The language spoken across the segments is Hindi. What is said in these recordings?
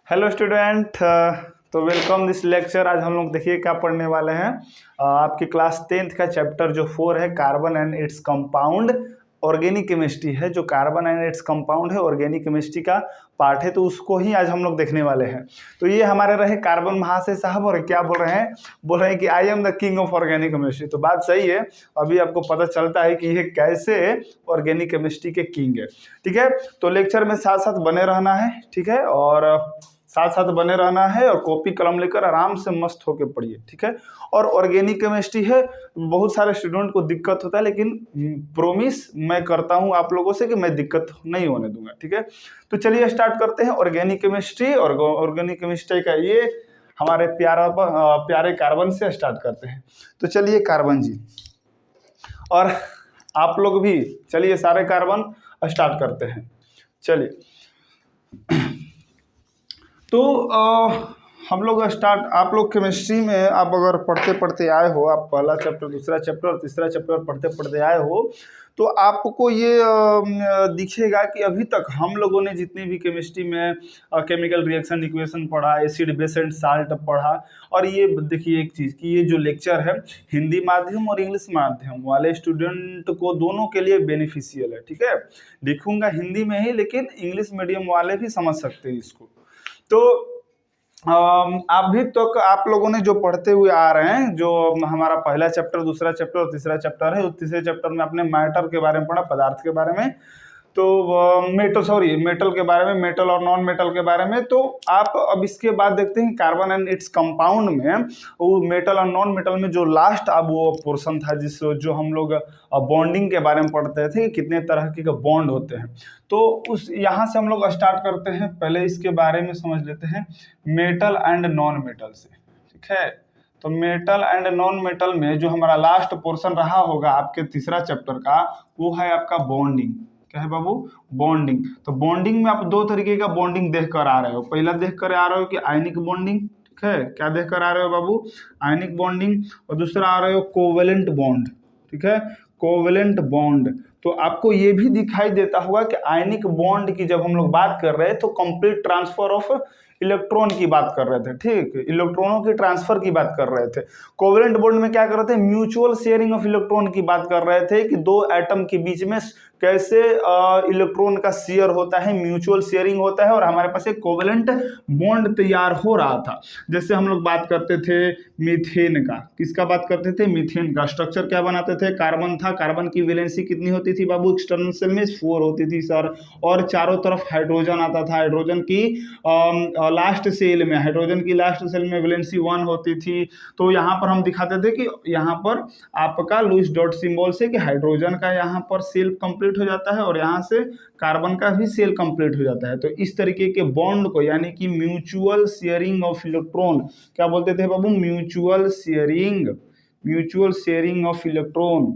हेलो स्टूडेंट, तो वेलकम दिस लेक्चर। आज हम लोग देखिए क्या पढ़ने वाले हैं। आपकी क्लास 10th का चैप्टर जो 4 है carbon and its compound organic chemistry है। जो कार्बन एंड इट्स कंपाउंड है ऑर्गेनिक केमिस्ट्री का पार्ट है, तो उसको ही आज हम लोग देखने वाले हैं। तो ये हमारे रहे कार्बन महाशय साहब, और क्या बोल रहे हैं कि I am the king of organic chemistry. तो बात सही है, अभी आपको पता चलता है कि ये कैसे ऑर्गेनिक केमिस्ट्री के किंग है। ठीक है, तो लेक्चर में साथ साथ बने रहना है। ठीक है, और साथ साथ बने रहना है और कॉपी कलम लेकर आराम से मस्त होके पढ़िए। ठीक है, और ऑर्गेनिक केमिस्ट्री है, बहुत सारे स्टूडेंट को दिक्कत होता है, लेकिन प्रोमिस मैं करता हूं आप लोगों से कि मैं दिक्कत नहीं होने दूंगा। ठीक है, तो चलिए स्टार्ट करते हैं ऑर्गेनिक केमिस्ट्री। और ऑर्गेनिक केमिस्ट्री का ये हमारे प्यारे कार्बन से स्टार्ट करते हैं। तो चलिए कार्बन जी, और आप लोग भी चलिए सारे कार्बन स्टार्ट करते हैं। चलिए, तो हम लोग आप लोग केमिस्ट्री में आप अगर पढ़ते पढ़ते आए हो, आप पहला चैप्टर, दूसरा चैप्टर और तीसरा चैप्टर पढ़ते पढ़ते आए हो, तो आपको ये दिखेगा कि अभी तक हम लोगों ने जितनी भी केमिस्ट्री में केमिकल रिएक्शन इक्वेशन पढ़ा, एसिड बेस एंड साल्ट पढ़ा, और ये देखिए एक चीज़ कि ये जो लेक्चर है हिंदी माध्यम और इंग्लिश माध्यम वाले स्टूडेंट को दोनों के लिए बेनिफिशियल है। ठीक है, लिखूंगा हिंदी में ही, लेकिन इंग्लिश मीडियम वाले भी समझ सकते हैं इसको। तो अभी तक आप लोगों ने जो पढ़ते हुए आ रहे हैं, जो हमारा पहला चैप्टर, दूसरा चैप्टर और तीसरा चैप्टर है, उस तीसरे चैप्टर में आपने मैटर के बारे में पढ़ा, पदार्थ के बारे में, तो मेटल के बारे में, मेटल और नॉन मेटल के बारे में। तो आप अब इसके बाद देखते हैं कार्बन एंड इट्स कंपाउंड में वो मेटल और नॉन मेटल में जो लास्ट अब वो पोर्शन था जो हम लोग बॉन्डिंग के बारे में पढ़ते थे, कितने तरह के बॉन्ड होते हैं। तो उस यहाँ से हम लोग स्टार्ट करते हैं। पहले इसके बारे में समझ लेते हैं मेटल एंड नॉन मेटल से। ठीक है, तो मेटल एंड नॉन मेटल में जो हमारा लास्ट पोर्शन रहा होगा आपके तीसरा चैप्टर का, वो है आपका बॉन्डिंग। क्या है बाबू? बॉन्डिंग। तो बॉन्डिंग में आप दो तरीके का बॉन्डिंग देख कर आ रहे हो। पहला देख कर आ रहे हो कि आयनिक बॉन्डिंग। ठीक है, क्या देख कर आ रहे हो बाबू? Ionic bonding. और दूसरा आ रहे हो कोवेलेंट बॉन्ड। ठीक है, कोवेलेंट बॉन्ड। तो आपको ये भी दिखाई देता होगा कि आयनिक बॉन्ड की जब हम लोग बात कर रहे हैं तो कंप्लीट ट्रांसफर ऑफ इलेक्ट्रॉन की बात कर रहे थे। ठीक, इलेक्ट्रॉनों की ट्रांसफर की बात कर रहे थे। कोवेलेंट बॉन्ड में क्या कर रहे थे? म्यूचुअल शेयरिंग ऑफ इलेक्ट्रॉन की बात कर रहे थे कि दो एटम के बीच में कैसे इलेक्ट्रॉन का शेयर होता है, म्यूचुअल शेयरिंग होता है, और हमारे पास एक कोवेलेंट बॉन्ड तैयार हो रहा था। जैसे हम लोग बात करते थे मीथेन का, किसका बात करते थे? मीथेन का। स्ट्रक्चर क्या बनाते थे? कार्बन था। कार्बन की वैलेंसी कितनी होती थी बाबू? एक्सटर्नल सेल में 4 होती थी सर, और चारों तरफ हाइड्रोजन आता था। हाइड्रोजन की लास्ट सेल में, हाइड्रोजन की लास्ट सेल में वैलेंसी 1 होती थी। तो यहाँ पर हम दिखाते थे कि यहाँ पर आपका लुईस डॉट सिंबल से कि हाइड्रोजन का यहाँ पर सेल कंप्लीट हो जाता है और यहाँ से कार्बन का भी सेल कंप्लीट हो जाता है। तो इस तरीके के बॉन्ड को, यानी कि म्यूचुअल शेयरिंग ऑफ इलेक्ट्रॉन, क्या बोलते थे बाबू? Mutual sharing of electron.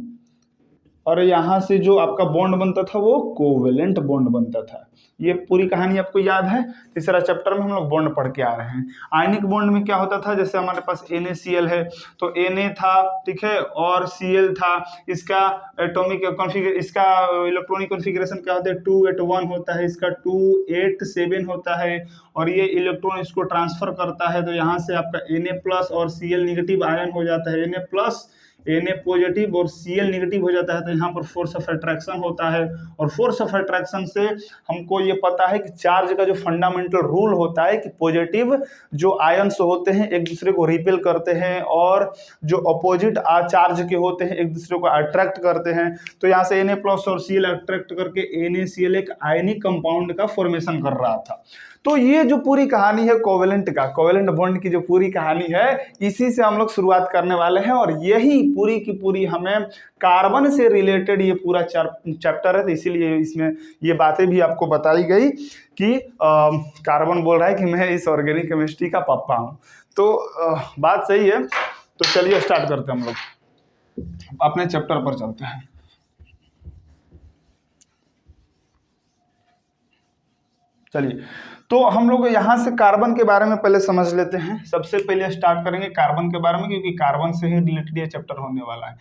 और यहाँ से जो आपका बॉन्ड बनता था वो कोवेलेंट बॉन्ड बनता था। ये पूरी कहानी आपको याद है? तीसरा चैप्टर में हम लोग बॉन्ड पढ़ के आ रहे हैं। आयनिक बॉन्ड में क्या होता था? जैसे हमारे पास NaCl है, तो Na था, ठीक है, और Cl था। इसका एटॉमिक कॉन्फ़िगरेशन, इसका इलेक्ट्रॉनिक कॉन्फ़िगरेशन क्या होता है? 281 होता है, इसका 287 होता है, और ये इलेक्ट्रॉन इसको ट्रांसफर करता है। तो यहाँ से आपका Na+ और Cl नेगेटिव आयन हो जाता है। Na पॉजिटिव और Cl नेगेटिव हो जाता है। तो यहाँ पर फोर्स ऑफ अट्रैक्शन होता है, और फोर्स ऑफ अट्रैक्शन से हमको ये पता है कि चार्ज का जो फंडामेंटल रूल होता है कि पॉजिटिव जो आयन्स होते हैं एक दूसरे को रिपेल करते हैं, और जो अपोजिट चार्ज के होते हैं एक दूसरे को अट्रैक्ट करते हैं। तो यहाँ से Na+ और Cl अट्रैक्ट करके NaCl एक आयनिक कंपाउंड का फॉर्मेशन कर रहा था। तो ये जो पूरी कहानी है कोवेलेंट बॉन्ड की जो पूरी कहानी है, इसी से हम लोग शुरुआत करने वाले हैं, और यही पूरी की पूरी हमें कार्बन से रिलेटेड ये पूरा चैप्टर है। तो इसीलिए इसमें ये बातें भी आपको बताई गई कि कार्बन बोल रहा है कि मैं इस ऑर्गेनिक केमिस्ट्री का पापा हूँ। तो बात सही है। तो चलिए स्टार्ट करते हैं, हम लोग अपने चैप्टर पर चलते हैं। चलिए, तो हम लोग यहाँ से कार्बन के बारे में पहले समझ लेते हैं। सबसे पहले स्टार्ट करेंगे कार्बन के बारे में, क्योंकि कार्बन से ही रिलेटेड ये चैप्टर होने वाला है।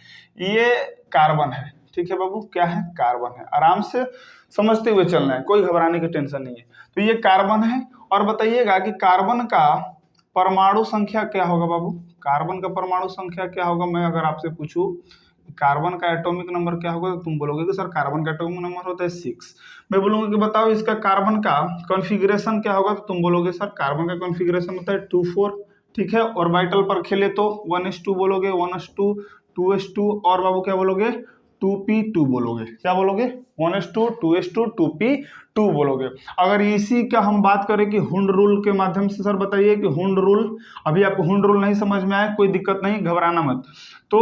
ये कार्बन है, ठीक है बाबू, क्या है? कार्बन है। आराम से समझते हुए चलना है, कोई घबराने की टेंशन नहीं है। तो ये कार्बन है। और बताइएगा कि कार्बन का परमाणु संख्या क्या होगा बाबू? कार्बन का परमाणु संख्या क्या होगा? मैं अगर आपसे पूछूं कार्बन का एटॉमिक नंबर क्या होगा, तो तुम बोलोगे कि सर कार्बन का एटॉमिक नंबर होता है 6। मैं बोलूंगा कि बताओ इसका कार्बन का कॉन्फ़िगरेशन क्या होगा, तो तुम बोलोगे सर कार्बन का कॉन्फ़िगरेशन होता है 2 4। ठीक है, ऑर्बिटल पर खेले तो 1s2 बोलोगे, 1s2, 2s2, और बाबू क्या बोलोगे? 2p2 बोलोगे। क्या बोलोगे? 1s2, 2s2, 2p2 बोलोगे। अगर इसी का हम बात करें कि हुंड रूल के माध्यम से, सर बताइए कि हुंड रूल, अभी आपको हुंड रूल नहीं समझ में आया, कोई दिक्कत नहीं, घबराना मत। तो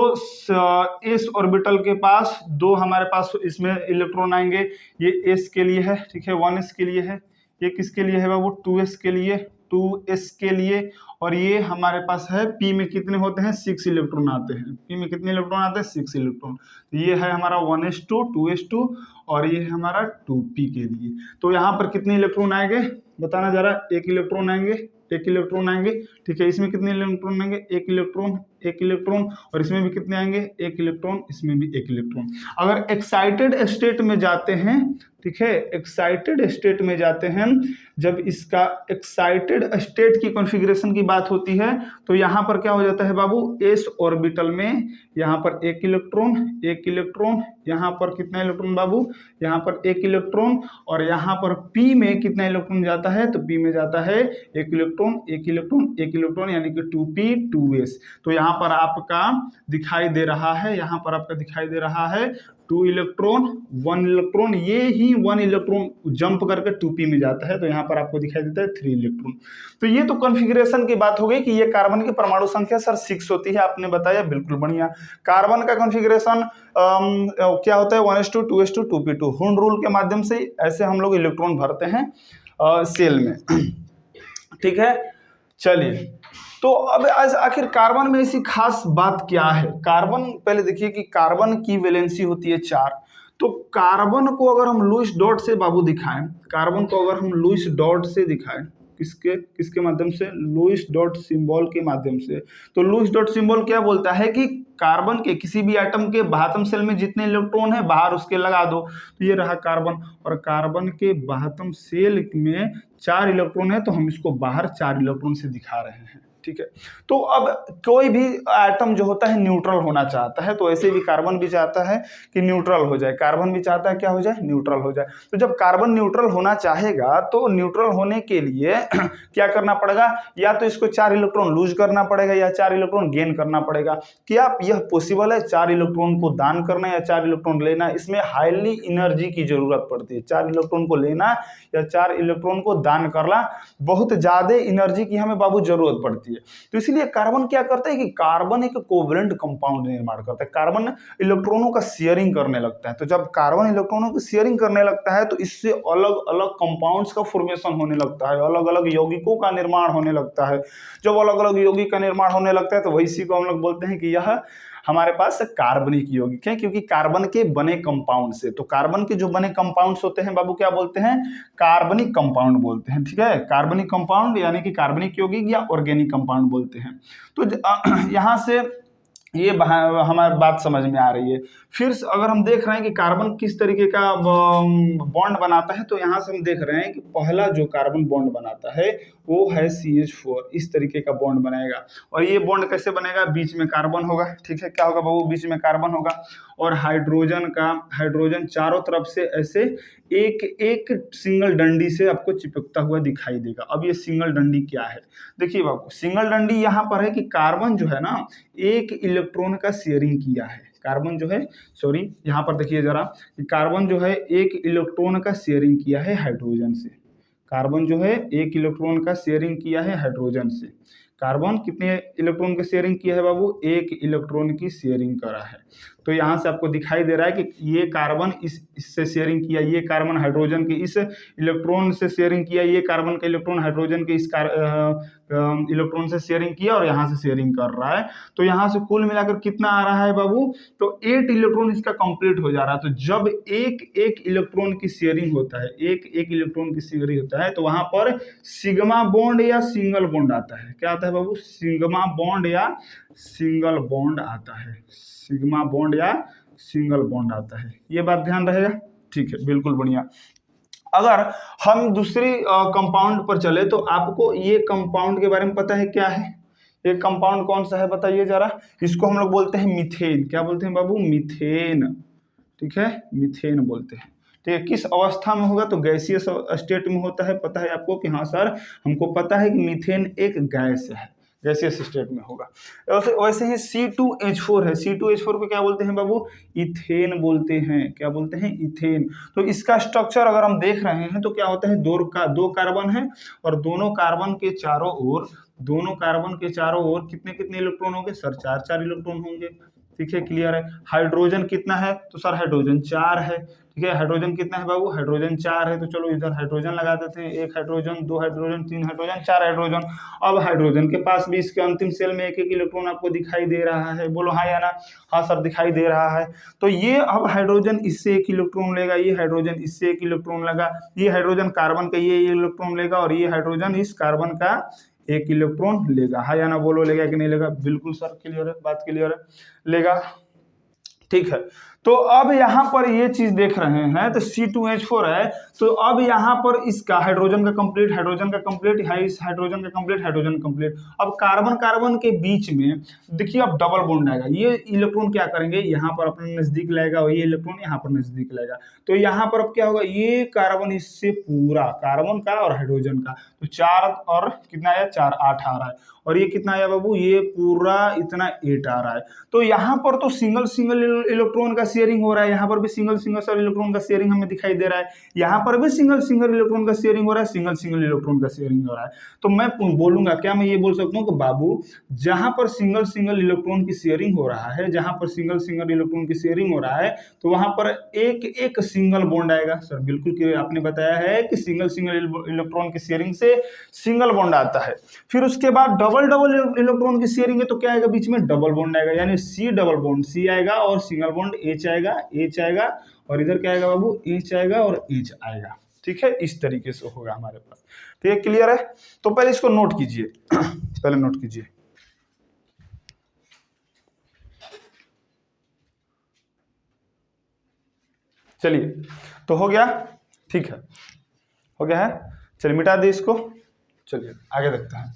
इस ऑर्बिटल के पास दो हमारे पास इसमें इलेक्ट्रॉन आएंगे। ये s के लिए है, ठीक है, 1s के लिए है। ये किसके लिए है बाबू? 2s के लिए, 2s के लिए। और ये हमारे पास है p में कितने होते हैं? 6 इलेक्ट्रॉन आते हैं। p में कितने इलेक्ट्रॉन आते हैं? 6 इलेक्ट्रॉन। तो ये है हमारा 1s2, 2s2, और ये है हमारा 2p के लिए। तो यहाँ पर कितने इलेक्ट्रॉन आएंगे बताना जरा? 1 इलेक्ट्रॉन आएंगे, 1 इलेक्ट्रॉन आएंगे। ठीक है, इसमें कितने इलेक्ट्रॉन आएंगे? 1 इलेक्ट्रॉन, 1 इलेक्ट्रॉन, और इसमें भी कितने आएंगे? 1 इलेक्ट्रॉन, इसमें भी 1 इलेक्ट्रॉन। अगर एक्साइटेड स्टेट में जाते हैं, ठीक है, एक्साइटेड स्टेट में जाते हैं, जब इसका एक्साइटेड स्टेट की कॉन्फ़िगरेशन की बात होती है, तो यहाँ पर क्या हो जाता है बाबू? s ऑर्बिटल में यहाँ पर 1 इलेक्ट्रॉन, 1 इलेक्ट्रॉन, यहाँ पर कितना इलेक्ट्रॉन बाबू? यहाँ पर 1 इलेक्ट्रॉन, और यहाँ पर p में कितना इलेक्ट्रॉन जाता है? तो p में जाता है 1 इलेक्ट्रॉन, 1 इलेक्ट्रॉन, 1 इलेक्ट्रॉन, यानी कि 2p 2s। तो यहाँ पर आपका दिखाई दे रहा है, यहाँ पर आपका दिखाई दे रहा है 2 इलेक्ट्रॉन, 1 इलेक्ट्रॉन, ये ही 1 इलेक्ट्रॉन जंप करके 2p में जाता है, तो यहाँ पर आपको दिखाई देता है 3 इलेक्ट्रॉन। तो ये तो कॉन्फ़िगरेशन की बात हो गई कि ये कार्बन की परमाणु संख्या सर 6 होती है, आपने बताया, बिल्कुल बढ़िया। कार्बन का कॉन्फ़िगरेशन क्या होता है? 1s2, 2s2, 2p2। Hund rule के माध्यम से ऐसे हम लोग इलेक्ट्रॉन भरते हैं सेल में। ठीक है, चलिए। तो अब आज आखिर कार्बन में ऐसी खास बात क्या है? कार्बन, पहले देखिए कि कार्बन की वैलेंसी होती है 4। तो कार्बन को अगर हम लुईस डॉट से बाबू दिखाएं, कार्बन को अगर हम लुईस डॉट से दिखाएं, किसके किसके माध्यम से? लुईस डॉट सिंबल के माध्यम से। तो लुईस डॉट सिंबल क्या बोलता है कि कार्बन के किसी भी एटम के बाहतम सेल में जितने इलेक्ट्रॉन है बाहर उसके लगा दो। तो ये रहा कार्बन, और कार्बन के बाहतम सेल में 4 इलेक्ट्रॉन है, तो हम इसको बाहर 4 इलेक्ट्रॉन से दिखा रहे हैं। ठीक है, तो अब कोई भी एटम जो होता है न्यूट्रल होना चाहता है, तो ऐसे भी कार्बन भी चाहता है कि न्यूट्रल हो जाए। कार्बन भी चाहता है क्या हो जाए? न्यूट्रल हो जाए। तो जब कार्बन न्यूट्रल होना चाहेगा, तो न्यूट्रल होने के लिए क्या करना पड़ेगा? या तो इसको 4 इलेक्ट्रॉन लूज करना पड़ेगा, या 4 इलेक्ट्रॉन गेन करना पड़ेगा। क्या यह पॉसिबल है 4 इलेक्ट्रॉन को दान करना या 4 इलेक्ट्रॉन लेना? इसमें हाईली एनर्जी की जरूरत पड़ती है। 4 इलेक्ट्रॉन को लेना या 4 इलेक्ट्रॉन को दान करना, बहुत ज्यादा एनर्जी की हमें बाबू जरूरत पड़ती है। तो इसलिए कार्बन क्या करता है कि कार्बन एक कोवलेंट कंपाउंड निर्माण करता है। कार्बन इलेक्ट्रॉनों का शेयरिंग करने लगता है। तो जब कार्बन इलेक्ट्रॉनों की शेयरिंग करने लगता है, तो इससे अलग अलग कंपाउंड्स का फॉर्मेशन होने लगता है, अलग अलग यौगिकों का निर्माण होने लगता है। जब अलग अलग यौगिक का निर्माण होने लगता है, तो वही को हम लोग बोलते हैं कि यह हमारे पास कार्बनिक यौगिक है, क्योंकि कार्बन के बने कंपाउंड से। तो कार्बन के जो बने कंपाउंड्स होते हैं बाबू क्या बोलते हैं? कार्बनिक कंपाउंड बोलते हैं। ठीक है, कार्बनिक कंपाउंड यानी कि कार्बनिक यौगिक या ऑर्गेनिक कंपाउंड बोलते हैं। तो यहाँ से ये हमारी बात समझ में आ रही है। फिर अगर हम देख रहे हैं कि कार्बन किस तरीके का बॉन्ड बनाता है, तो यहाँ से हम देख रहे हैं कि पहला जो कार्बन बॉन्ड बनाता है वो है CH4। इस तरीके का बॉन्ड बनाएगा। और ये बॉन्ड कैसे बनेगा? बीच में कार्बन होगा। ठीक है, क्या होगा बाबू? बीच में कार्बन होगा, और हाइड्रोजन चारों तरफ से ऐसे एक एक सिंगल डंडी से आपको चिपकता हुआ दिखाई देगा। अब ये सिंगल डंडी क्या है? देखिए बाबू, सिंगल डंडी यहाँ पर है कि कार्बन जो है ना, एक इलेक्ट्रॉन का शेयरिंग किया है। कार्बन जो है, सॉरी, यहाँ पर देखिए जरा, कि कार्बन जो है एक इलेक्ट्रॉन का शेयरिंग किया है हाइड्रोजन से। कार्बन जो है एक इलेक्ट्रॉन का शेयरिंग किया है हाइड्रोजन से। कार्बन कितने इलेक्ट्रॉन की शेयरिंग किया है बाबू? एक इलेक्ट्रॉन की शेयरिंग करा है। तो यहाँ से आपको दिखाई दे रहा है कि ये कार्बन इससे शेयरिंग किया, ये कार्बन हाइड्रोजन के इस इलेक्ट्रॉन से शेयरिंग किया, ये कार्बन का इलेक्ट्रॉन हाइड्रोजन के इस इलेक्ट्रॉन से शेयरिंग किया, और यहाँ से शेयरिंग कर रहा है। तो यहाँ से कुल मिलाकर कितना आ रहा है बाबू? तो 8 इलेक्ट्रॉन इसका कंप्लीट हो जा रहा है। तो जब एक एक इलेक्ट्रॉन की शेयरिंग होता है, एक एक इलेक्ट्रॉन की शेयरिंग होता है, तो वहां पर सिग्मा बॉन्ड या सिंगल बॉन्ड आता है। क्या आता है बाबू? सिग्मा बॉन्ड या सिंगल बॉन्ड आता है। सिग्मा बॉन्ड या सिंगल बॉन्ड आता है, ये बात ध्यान रहेगा। ठीक है, बिल्कुल बढ़िया। अगर हम दूसरी कंपाउंड पर चले तो आपको ये कंपाउंड के बारे में पता है क्या है? ये कंपाउंड कौन सा है बताइए जरा। इसको हम लोग बोलते हैं मीथेन। क्या बोलते हैं बाबू? मीथेन। ठीक है, मीथेन बोलते हैं। ठीक है, किस अवस्था में होगा? तो गैसियस स्टेट में होता है। पता है आपको कि हाँ सर, हमको पता है कि मीथेन एक गैस है, गैसियस स्टेट में होगा। वैसे ही C2H4 है। C2H4 को क्या बोलते हैं बाबू? इथेन बोलते हैं। क्या बोलते हैं? इथेन। तो इसका स्ट्रक्चर अगर हम देख रहे हैं तो क्या होता है, दो कार्बन है और दोनों कार्बन के चारों ओर कितने कितने इलेक्ट्रॉन होंगे सर? 4 इलेक्ट्रॉन होंगे। ठीक है, क्लियर है। हाइड्रोजन कितना है? तो सर हाइड्रोजन 4 है। ठीक है, हाइड्रोजन कितना है बाबू? हाइड्रोजन 4 है। तो चलो इधर हाइड्रोजन लगा देते हैं। 1 हाइड्रोजन, 2 हाइड्रोजन, 3 हाइड्रोजन, 4 हाइड्रोजन। अब हाइड्रोजन के पास भी इसके अंतिम सेल में एक इलेक्ट्रॉन आपको दिखाई दे रहा है। बोलो हाँ या ना? हाँ सर, दिखाई दे रहा है। तो ये अब हाइड्रोजन इससे 1 इलेक्ट्रॉन लेगा, ये हाइड्रोजन इससे 1 इलेक्ट्रॉन लगा, ये हाइड्रोजन कार्बन का ये इलेक्ट्रॉन लेगा और ये हाइड्रोजन इस कार्बन का 1 इलेक्ट्रॉन लेगा। हाँ या ना बोलो, लेगा कि नहीं लेगा? बिल्कुल सर, क्लियर है, बात क्लियर है, लेगा। ठीक है, तो अब यहां पर ये चीज देख रहे हैं तो C2H4 है। तो अब यहां पर इसका हाइड्रोजन का कंप्लीट, इस हाइड्रोजन का कंप्लीट। अब कार्बन कार्बन के बीच में देखिए अब डबल बॉन्ड आएगा। ये इलेक्ट्रॉन क्या करेंगे, यहां पर अपने नजदीक लाएगा और ये इलेक्ट्रॉन यहां पर नजदीक लाएगा। तो यहां पर अब क्या होगा, ये कार्बन इससे पूरा, कार्बन का और हाइड्रोजन का, तो 4 और कितना आया? 4, 8 आ रहा है। और ये कितना आया बाबू? ये पूरा इतना 8 आ रहा है। तो यहाँ पर तो सिंगल इलेक्ट्रॉन का शेयरिंग हो रहा है, यहाँ पर भी सिंगल इलेक्ट्रॉन का शेयरिंग हमें दिखाई दे रहा है, यहाँ पर भी सिंगल इलेक्ट्रॉन का शेयरिंग हो रहा है, सिंगल इलेक्ट्रॉन का शेयरिंग हो रहा है। तो मैं बोलूंगा क्या, मैं ये बोल सकता हूँ कि बाबू जहां पर सिंगल इलेक्ट्रॉन की शेयरिंग हो रहा है, जहां पर सिंगल इलेक्ट्रॉन की शेयरिंग हो रहा है, तो वहां पर एक सिंगल बॉन्ड आएगा। सर बिल्कुल क्लियर, आपने बताया है कि सिंगल इलेक्ट्रॉन की शेयरिंग से सिंगल बॉन्ड आता है। फिर उसके बाद डबल इलेक्ट्रॉन की शेयरिंग है तो क्या आएगा? बीच में डबल बॉन्ड आएगा, यानी C डबल बॉन्ड C आएगा और सिंगल बॉन्ड H आएगा और इधर क्या आएगा बाबू? H आएगा और H आएगा। ठीक है, इस तरीके से होगा हमारे पास। ठीक है, क्लियर है। तो पहले इसको नोट कीजिए पहले नोट कीजिए। चलिए, तो हो गया। ठीक है, हो गया है। चलिए मिटा दे इसको, चलिए आगे देखते हैं।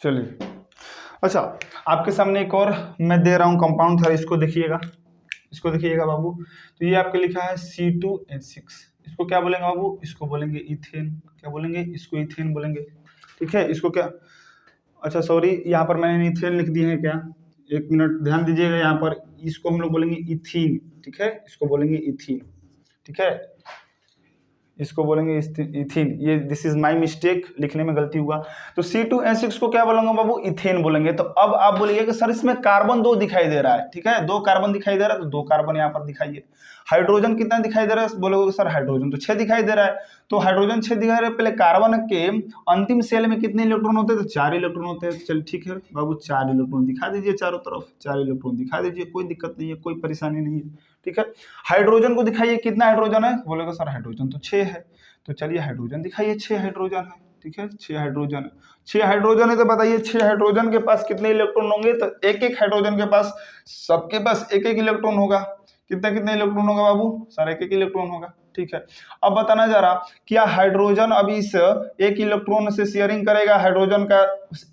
चलिए, अच्छा, आपके सामने एक और मैं दे रहा हूं कंपाउंड था, इसको देखिएगा बाबू। तो ये आपके लिखा है C2H6। इसको क्या बोलेंगे बाबू? इसको बोलेंगे इथेन। क्या बोलेंगे? इसको इथेन बोलेंगे। ठीक है, इसको क्या, अच्छा सॉरी, यहाँ पर मैंने इथेन लिख दिए हैं क्या? एक मिनट ध्यान दीजिएगा, यहाँ पर इसको हम लोग बोलेंगे इथीन। ठीक है, इसको बोलेंगे इथीन। ठीक है, इसको बोलेंगे इथीन। ये दिस इज माय मिस्टेक, लिखने में गलती हुआ। तो C2H6 को क्या बोलेंगे बाबू? इथेन बोलेंगे। तो अब आप बोलिए कि सर इसमें कार्बन 2 दिखाई दे रहा है। ठीक है, 2 कार्बन दिखाई दे रहा है, तो 2 कार्बन यहाँ पर दिखाइए। हाइड्रोजन कितना दिखाई दे रहा है? बोलोगे सर हाइड्रोजन तो 6 दिखाई दे रहा है। तो हाइड्रोजन 6 दिखाई दे रहा है। पहले कार्बन के अंतिम सेल में कितने इलेक्ट्रॉन होते हैं? तो 4 इलेक्ट्रॉन होते हैं। चल ठीक है बाबू, 4 इलेक्ट्रॉन दिखा दीजिए चारों तरफ, 4 इलेक्ट्रॉन दिखा दीजिए, कोई दिक्कत नहीं है, कोई परेशानी नहीं है। ठीक है, हाइड्रोजन को दिखाइए, कितना हाइड्रोजन है? बोलेगा सर हाइड्रोजन तो 6 है। तो चलिए हाइड्रोजन दिखाइए, 6 हाइड्रोजन है। ठीक है, 6 हाइड्रोजन है। 6 हाइड्रोजन है तो बताइए 6 हाइड्रोजन के पास कितने इलेक्ट्रॉन होंगे? तो एक हाइड्रोजन के पास, सबके पास एक इलेक्ट्रॉन होगा। कितना इलेक्ट्रॉन होगा बाबू? सर एक इलेक्ट्रॉन होगा। ठीक है, अब बताना जरा, क्या हाइड्रोजन अभी इस 1 इलेक्ट्रॉन से शेयरिंग करेगा? हाइड्रोजन का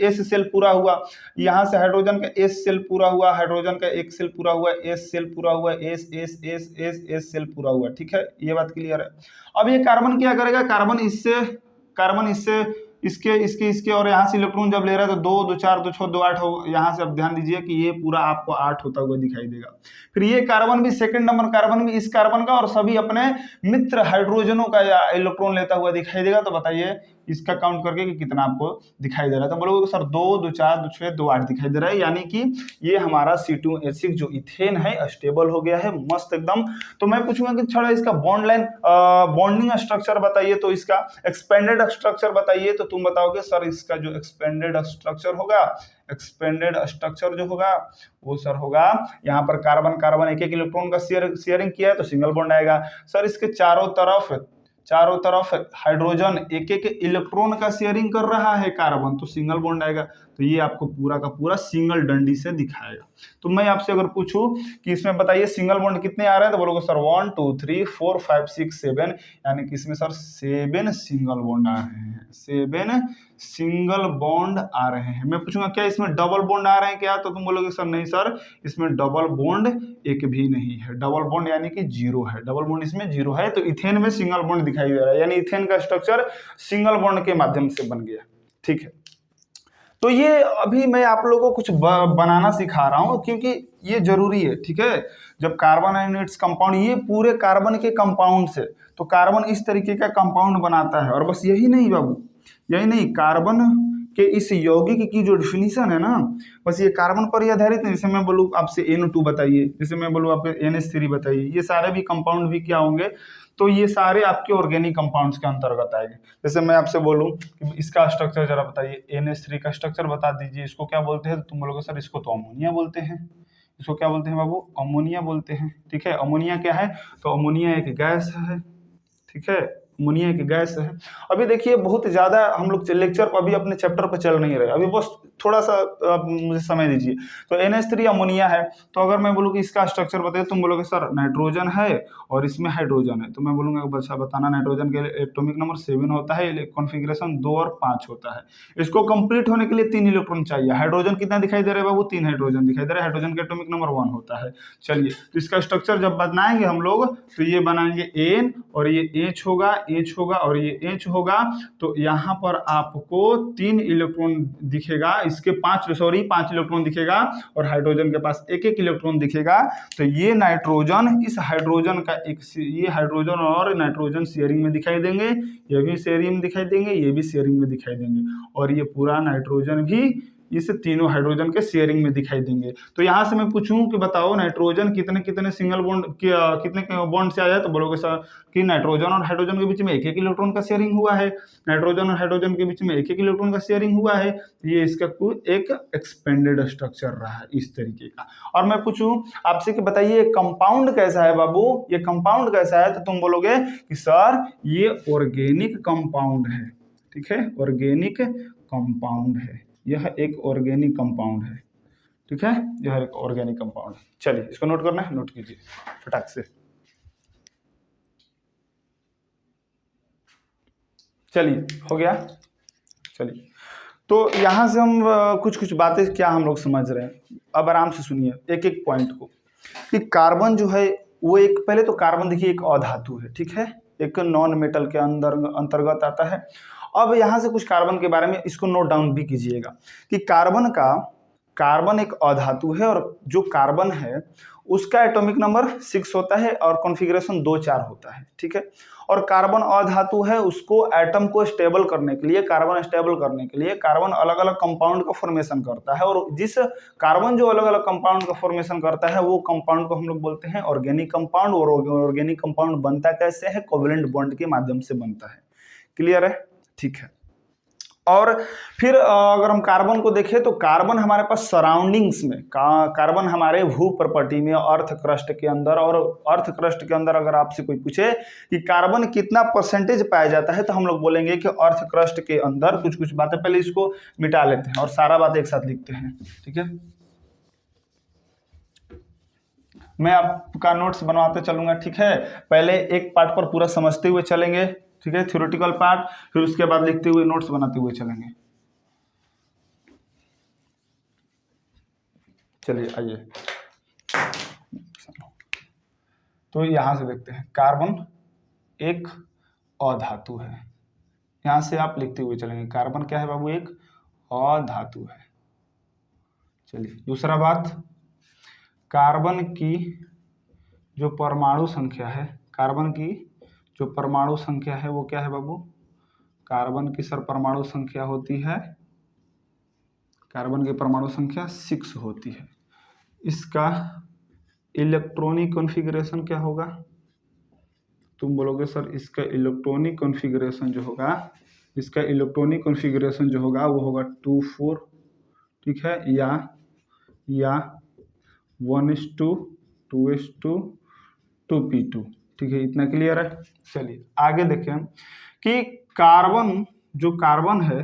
S सेल पूरा हुआ, यहाँ से हाइड्रोजन का S सेल पूरा हुआ, हाइड्रोजन का एक सेल पूरा हुआ, S सेल पूरा हुआ, S सेल पूरा हुआ। ठीक है, ये बात क्लियर है। अब ये कार्बन क्या करेगा? कार्बन इससे इसके और यहाँ से इलेक्ट्रॉन जब ले रहा है तो 2 2 4 2 6 2 8 हो। यहाँ से अब ध्यान दीजिए कि ये पूरा आपको 8 होता हुआ दिखाई देगा। फिर ये कार्बन भी, सेकंड नंबर कार्बन भी इस कार्बन का और सभी अपने मित्र हाइड्रोजनों का इलेक्ट्रॉन लेता हुआ दिखाई देगा। तो बताइए इसका काउंट करके कि कितना आपको दिखाई दे रहा है? तो बोलोगे सर 2 2 4 2 6 2 8 दिखाई दे रहा है, यानी कि ये हमारा C2H6 जो इथेन है स्टेबल हो गया है, मस्त एकदम। तो मैं पूछूंगा कि थोड़ा इसका बॉन्ड लाइन, बॉन्डिंग स्ट्रक्चर बताइए, तो इसका एक्सपेंडेड स्ट्रक्चर बताइए। तो तुम बताओगे सर इसका जो एक्सपेंडेड स्ट्रक्चर जो होगा वो सर होगा, यहाँ पर कार्बन एक इलेक्ट्रॉन का शेयरिंग किया है तो सिंगल बॉन्ड आएगा। सर इसके चारों तरफ चारों तरफ हाइड्रोजन एक एक इलेक्ट्रॉन का शेयरिंग कर रहा है कार्बन, तो सिंगल बॉन्ड आएगा। तो ये आपको पूरा का पूरा सिंगल डंडी से दिखाएगा। तो मैं आपसे अगर पूछूं कि इसमें बताइए सिंगल बॉन्ड कितने आ रहे हैं, तो बोलोगे सर 1 2 3 4 5 6 7, यानी कि इसमें सर 7 सिंगल बॉन्ड आ रहे हैं, 7 सिंगल बॉन्ड आ रहे हैं। मैं पूछूंगा क्या इसमें डबल बॉन्ड आ रहे हैं क्या, तो तुम बोलोगे सर नहीं सर, इसमें डबल बॉन्ड एक भी नहीं है। डबल बॉन्ड यानी कि जीरो है, डबल बॉन्ड इसमें जीरो है। तो इथेन में सिंगल बॉन्ड दिखाई दे रहा है, यानी इथेन का स्ट्रक्चर सिंगल बॉन्ड के माध्यम से बन गया। ठीक है, तो ये अभी मैं आप लोगों को कुछ बनाना सिखा रहा हूं क्योंकि ये जरूरी है। ठीक है, जब कार्बन एंड इट्स कंपाउंड, ये पूरे कार्बन के कंपाउंड से, तो कार्बन इस तरीके का कंपाउंड बनाता है। और बस यही नहीं बाबू, यही नहीं, कार्बन के इस यौगिक की जो डिफिनीशन है ना, बस ये कार्बन पर ही आधारित है। जैसे मैं बोलूँ आपसे NO2 बताइए, जैसे मैं बोलूँ आपको NH3 बताइए, ये सारे भी कंपाउंड भी क्या होंगे, तो ये सारे आपके ऑर्गेनिक कंपाउंड्स के अंतर्गत आएंगे। जैसे मैं आपसे बोलूं कि इसका स्ट्रक्चर जरा बताइए, NH3 का स्ट्रक्चर बता दीजिए, इसको क्या बोलते हैं, तो तुम बोलोगे सर इसको तो अमोनिया बोलते हैं। इसको क्या बोलते हैं बाबू, अमोनिया बोलते हैं। ठीक है, अमोनिया क्या है, तो अमोनिया एक गैस है। ठीक है, अमोनिया एक गैस है। अभी देखिए बहुत ज्यादा हम लोग लेक्चर पर अभी अपने चैप्टर पर चल नहीं रहे, अभी बस थोड़ा सा मुझे समय दीजिए। तो NH3 अमोनिया है, तो अगर मैं बोलूँ कि इसका स्ट्रक्चर बताइए, तुम बोलोगे सर नाइट्रोजन है और इसमें हाइड्रोजन है, तो मैं बोलूंगा बच्चा बताना नाइट्रोजन के एटॉमिक नंबर 7 होता है, कॉन्फिगरेशन 2 और 5 होता है। इसको कंप्लीट होने के लिए 3 इलेक्ट्रॉन चाहिए। हाइड्रोजन कितना दिखाई दे रहा है बाबू, 3 हाइड्रोजन दिखाई दे रहा है, हाइड्रोजन का एटॉमिक नंबर 1 होता है। चलिए, तो इसका स्ट्रक्चर जब बनाएंगे हम लोग, तो ये बनाएंगे N और ये H होगा, H होगा और ये H होगा। तो यहाँ पर आपको 3 इलेक्ट्रॉन दिखेगा, इसके 5 इलेक्ट्रॉन दिखेगा और हाइड्रोजन के पास एक एक इलेक्ट्रॉन दिखेगा। तो ये नाइट्रोजन इस हाइड्रोजन का ये हाइड्रोजन और नाइट्रोजन शेयरिंग में दिखाई देंगे, ये भी शेयरिंग में दिखाई देंगे, ये भी शेयरिंग में दिखाई देंगे, और ये पूरा नाइट्रोजन भी इस तीनों हाइड्रोजन के शेयरिंग में दिखाई देंगे। तो यहाँ से मैं पूछूं कि बताओ नाइट्रोजन कितने कितने सिंगल बॉन्ड कितने बॉन्ड से आया, तो बोलोगे सर कि नाइट्रोजन और हाइड्रोजन के बीच में एक एक इलेक्ट्रॉन का शेयरिंग हुआ है, नाइट्रोजन और हाइड्रोजन के बीच में एक एक इलेक्ट्रॉन का शेयरिंग हुआ है। ये इसका कुल एक एक्सपेंडेड स्ट्रक्चर रहा है इस तरीके का। और मैं पूछूं आपसे कि बताइए कंपाउंड कैसा है बाबू, ये कंपाउंड कैसा है, तो तुम बोलोगे कि सर ये ऑर्गेनिक कंपाउंड है। ठीक है, ऑर्गेनिक कंपाउंड है, यह एक ऑर्गेनिक कंपाउंड है। ठीक है, यह एक ऑर्गेनिक कंपाउंड है। चलिए इसको नोट करना है, नोट कीजिए फटाक से। चलिए हो गया। चलिए, तो यहां से हम कुछ कुछ बातें क्या हम लोग समझ रहे हैं, अब आराम से सुनिए एक एक पॉइंट को। कि कार्बन जो है वो एक, पहले तो कार्बन देखिए एक अधातु है। ठीक है, एक नॉन मेटल के अंतर्गत आता है। अब यहाँ से कुछ कार्बन के बारे में इसको नोट डाउन भी कीजिएगा कि कार्बन एक अधातु है, और जो कार्बन है उसका एटॉमिक नंबर 6 होता है और कॉन्फ़िगरेशन 2 4 होता है। ठीक है, और कार्बन अधातु है, उसको एटम को स्टेबल करने के लिए, कार्बन स्टेबल करने के लिए कार्बन अलग अलग कंपाउंड का फॉर्मेशन करता है, और जिस कार्बन जो अलग अलग कंपाउंड का फॉर्मेशन करता है वो कंपाउंड को हम लोग बोलते हैं ऑर्गेनिक कंपाउंड। और ऑर्गेनिक कंपाउंड बनता कैसे है, कोवैलेंट बॉन्ड के माध्यम से बनता है। क्लियर है, ठीक है। और फिर अगर हम कार्बन को देखें तो कार्बन हमारे पास सराउंडिंग्स में, कार्बन हमारे भू प्रॉपर्टी में, अर्थ क्रस्ट के अंदर, और अर्थ क्रस्ट के अंदर अगर आपसे कोई पूछे कि कार्बन कितना परसेंटेज पाया जाता है, तो हम लोग बोलेंगे कि अर्थ क्रस्ट के अंदर कुछ कुछ बातें, पहले इसको मिटा लेते हैं और सारा बात एक साथ लिखते हैं। ठीक है, मैं आपका नोट्स बनवाते चलूंगा। ठीक है, पहले एक पार्ट पर पूरा समझते हुए चलेंगे। ठीक है, थ्योरेटिकल पार्ट, फिर उसके बाद लिखते हुए नोट्स बनाते हुए चलेंगे। चलिए आइए, तो यहां से देखते हैं कार्बन एक अधातु है, यहां से आप लिखते हुए चलेंगे कार्बन क्या है बाबू, एक अधातु है। चलिए दूसरा बात, कार्बन की जो परमाणु संख्या है, कार्बन की जो परमाणु संख्या है वो क्या है बाबू, कार्बन की सर परमाणु संख्या होती है, कार्बन की परमाणु संख्या 6 होती है। इसका इलेक्ट्रॉनिक कॉन्फ़िगरेशन क्या होगा, तुम बोलोगे सर इसका इलेक्ट्रॉनिक कॉन्फ़िगरेशन जो होगा, इसका इलेक्ट्रॉनिक कॉन्फ़िगरेशन जो होगा वो होगा 2 4। ठीक है, या 1:2 2:2 2p2। ठीक है, इतना क्लियर है। चलिए आगे देखें कि कार्बन, जो कार्बन है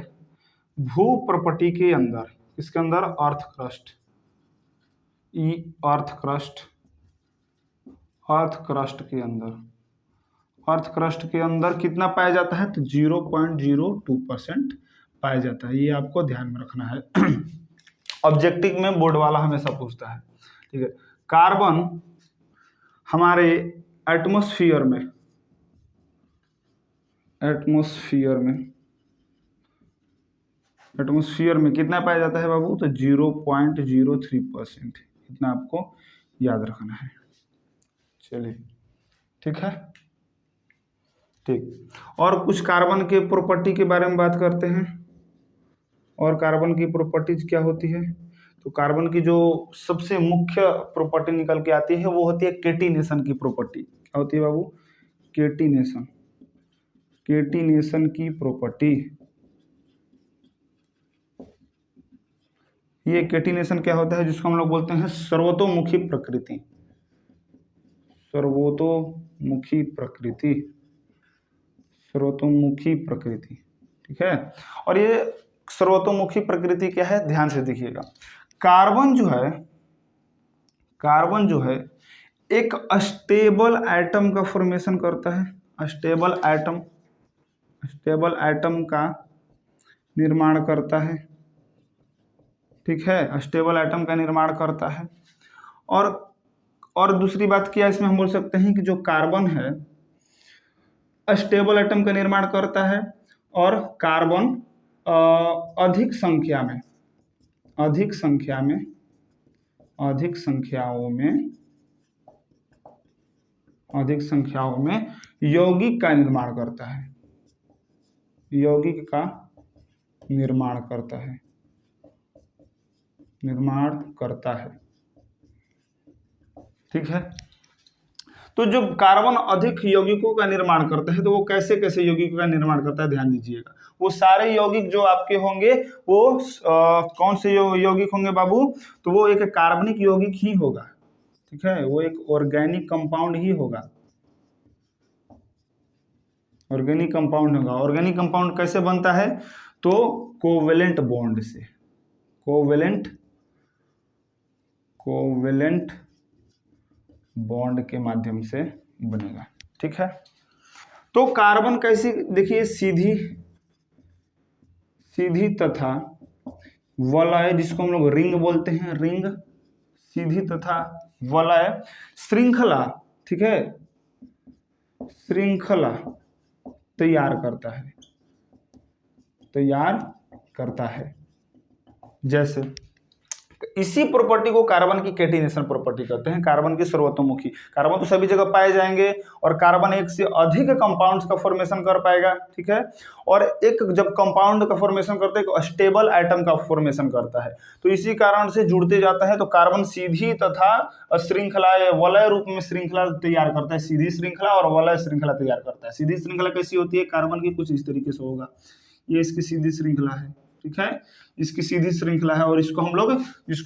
भू प्रपटी के अंदर, इसके अंदर earth crust, earth crust, earth crust के अंदर, अर्थ क्रस्ट के अंदर कितना पाया जाता है, तो 0.02% पाया जाता है। ये आपको ध्यान में रखना है। ऑब्जेक्टिव में बोर्ड वाला हमेशा पूछता है, ठीक है। कार्बन हमारे एटमॉस्फेयर में, एटमॉस्फेयर में कितना पाया जाता है बाबू, तो 0.03%। इतना आपको याद रखना है। चलिए ठीक है, ठीक। और कुछ कार्बन के प्रॉपर्टी के बारे में बात करते हैं। और कार्बन की प्रॉपर्टीज क्या होती है, तो कार्बन की जो सबसे मुख्य प्रॉपर्टी निकल के आती है वो होती है केटिनेशन की प्रॉपर्टी। क्या होती है बाबू, केटिनेशन, केटिनेशन की प्रॉपर्टी। ये केटिनेशन क्या होता है, जिसको हम लोग बोलते हैं सर्वतोमुखी प्रकृति, सर्वतोमुखी प्रकृति, सर्वतोमुखी प्रकृति, ठीक है। और ये सर्वतोमुखी प्रकृति क्या है, ध्यान से देखिएगा। कार्बन जो है एक स्टेबल एटम का फॉर्मेशन करता है, स्टेबल एटम का निर्माण करता है, ठीक है, स्टेबल एटम का निर्माण करता है। और दूसरी बात क्या इसमें हम बोल सकते हैं कि जो कार्बन है स्टेबल एटम का निर्माण करता है, और कार्बन अधिक संख्याओं में यौगिक का निर्माण करता है, यौगिक का निर्माण करता है, ठीक है। तो जब कार्बन अधिक यौगिकों का निर्माण करता है तो वो कैसे कैसे यौगिकों का निर्माण करता है, ध्यान दीजिएगा। वो सारे यौगिक जो आपके होंगे वो कौन से यौगिक होंगे बाबू, तो वो एक कार्बनिक यौगिक ही होगा, ठीक है, वो एक ऑर्गेनिक कंपाउंड ही होगा, ऑर्गेनिक कंपाउंड होगा। ऑर्गेनिक कंपाउंड कैसे बनता है, तो कोवेलेंट बॉन्ड से, कोवेलेंट बॉन्ड के माध्यम से बनेगा, ठीक है। तो कार्बन कैसी, देखिए सीधी तथा वलय, जिसको हम लोग रिंग बोलते हैं, रिंग, सीधी तथा वलय श्रृंखला, ठीक है, श्रृंखला तैयार करता है। जैसे इसी प्रॉपर्टी को कार्बन की केटिनेशन प्रॉपर्टी कहते हैं, कार्बन की सर्वतोमुखी। कार्बन तो सभी जगह पाए जाएंगे और कार्बन एक से अधिक कंपाउंड्स का फॉर्मेशन कर पाएगा, ठीक है। और एक जब कंपाउंड का फॉर्मेशन करता है तो स्टेबल एटम का फॉर्मेशन करता है, तो इसी कारण से जुड़ते जाता है। तो कार्बन सीधी तथा श्रृंखला वलय रूप में श्रृंखला तैयार करता है, सीधी श्रृंखला और वलय श्रृंखला तैयार करता है। सीधी श्रृंखला कैसी होती है, कार्बन की कुछ इस तरीके से होगा, ये इसकी सीधी श्रृंखला है, ठीक है, इसकी सीधी श्रृंखला है। और जिसको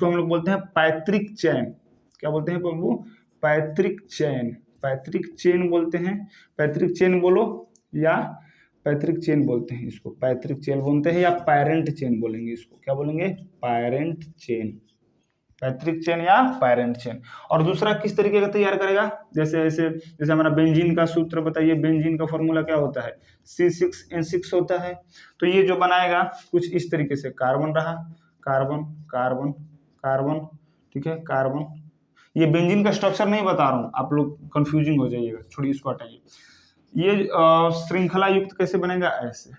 हम लोग बोलते हैं पैतृक चेन। क्या बोलते हैं बाबू, पैतृक चेन बोलते हैं। पैतृक चेन बोलो या पैतृक चेन बोलते हैं इसको, पैतृक चेन बोलते हैं या पैरेंट चेन बोलेंगे इसको। क्या बोलेंगे, पैरेंट चेन, पैतृक चेन या पैरेंट चेन। और दूसरा किस तरीके का तैयार करेगा, जैसे हमारा बेंजीन का सूत्र बताइए, बेंजीन का फॉर्मूला क्या होता है, C6N6 होता है। तो ये जो बनाएगा कुछ इस तरीके से, कार्बन रहा, कार्बन कार्बन कार्बन, ठीक है, कार्बन। ये बेंजीन का स्ट्रक्चर नहीं बता रहा हूँ, आप लोग कंफ्यूजिंग हो जाइएगा, छोड़िए इसको हटाइए। ये श्रृंखला युक्त कैसे बनेगा, ऐसे।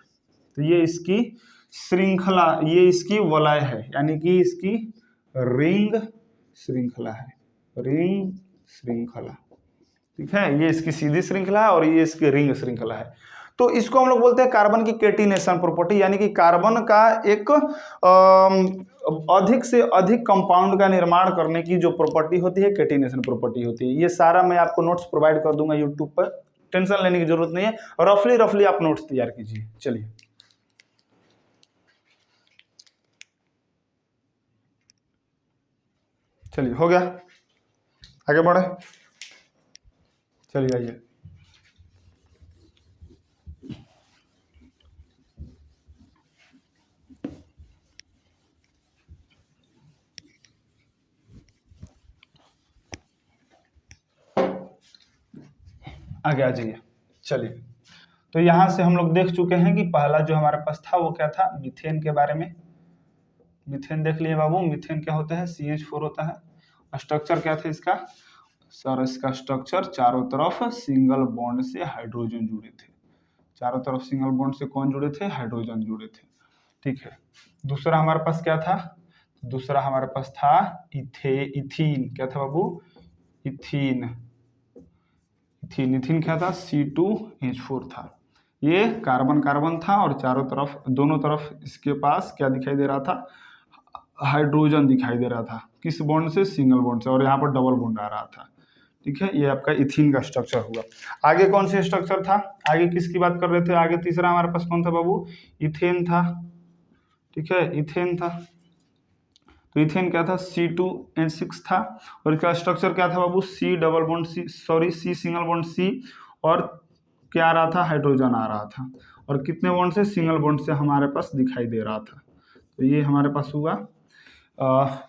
तो ये इसकी श्रृंखला, ये इसकी वलय है, यानी कि इसकी रिंग श्रृंखला है, रिंग श्रृंखला, ठीक है। ये इसकी सीधी श्रृंखला है और ये इसकी रिंग श्रृंखला है। तो इसको हम लोग बोलते हैं कार्बन की केटिनेशन प्रॉपर्टी, यानी कि कार्बन का एक अधिक से अधिक कंपाउंड का निर्माण करने की जो प्रॉपर्टी होती है, केटिनेशन प्रॉपर्टी होती है। ये सारा मैं आपको नोट्स प्रोवाइड कर दूंगा यूट्यूब पर, टेंशन लेने की जरूरत नहीं है, रफली आप नोट्स तैयार कीजिए। चलिए हो गया, आगे बढ़े, चलिए आइए। आगे आ जाइए। चलिए, तो यहाँ से हम लोग देख चुके हैं कि पहला जो हमारे पास था वो क्या था, मीथेन के बारे में। मीथेन देख लिए बाबू, मीथेन क्या होता है, CH4 होता है। स्ट्रक्चर क्या था इसका सर, इसका स्ट्रक्चर चारों तरफ सिंगल बॉन्ड से हाइड्रोजन जुड़े थे। चारों तरफ सिंगल बॉन्ड से कौन जुड़े थे, हाइड्रोजन जुड़े थे। ठीक है, दूसरा हमारे पास क्या था, दूसरा हमारे पास था इथीन। क्या था बाबू, इथीन। इथीन क्या था, C2H4 था। ये कार्बन कार्बन था और चारों तरफ दोनों तरफ इसके पास क्या दिखाई दे रहा था, हाइड्रोजन दिखाई दे रहा था। किस बॉन्ड से, सिंगल बॉन्ड से, और यहाँ पर डबल बॉन्ड आ रहा था। ठीक है, ये आपका इथीन का स्ट्रक्चर हुआ। आगे कौन से स्ट्रक्चर था, आगे किसकी बात कर रहे थे, आगे तीसरा हमारे पास कौन था बाबू, इथेन था। ठीक है, इथेन था। तो इथेन क्या था, C2H6 था। और इसका स्ट्रक्चर क्या था बाबू, C double bond C single bond C, और क्या आ रहा था, हाइड्रोजन आ रहा था। और कितने बॉन्ड से, सिंगल बॉन्ड से हमारे पास दिखाई दे रहा था। तो ये हमारे पास हुआ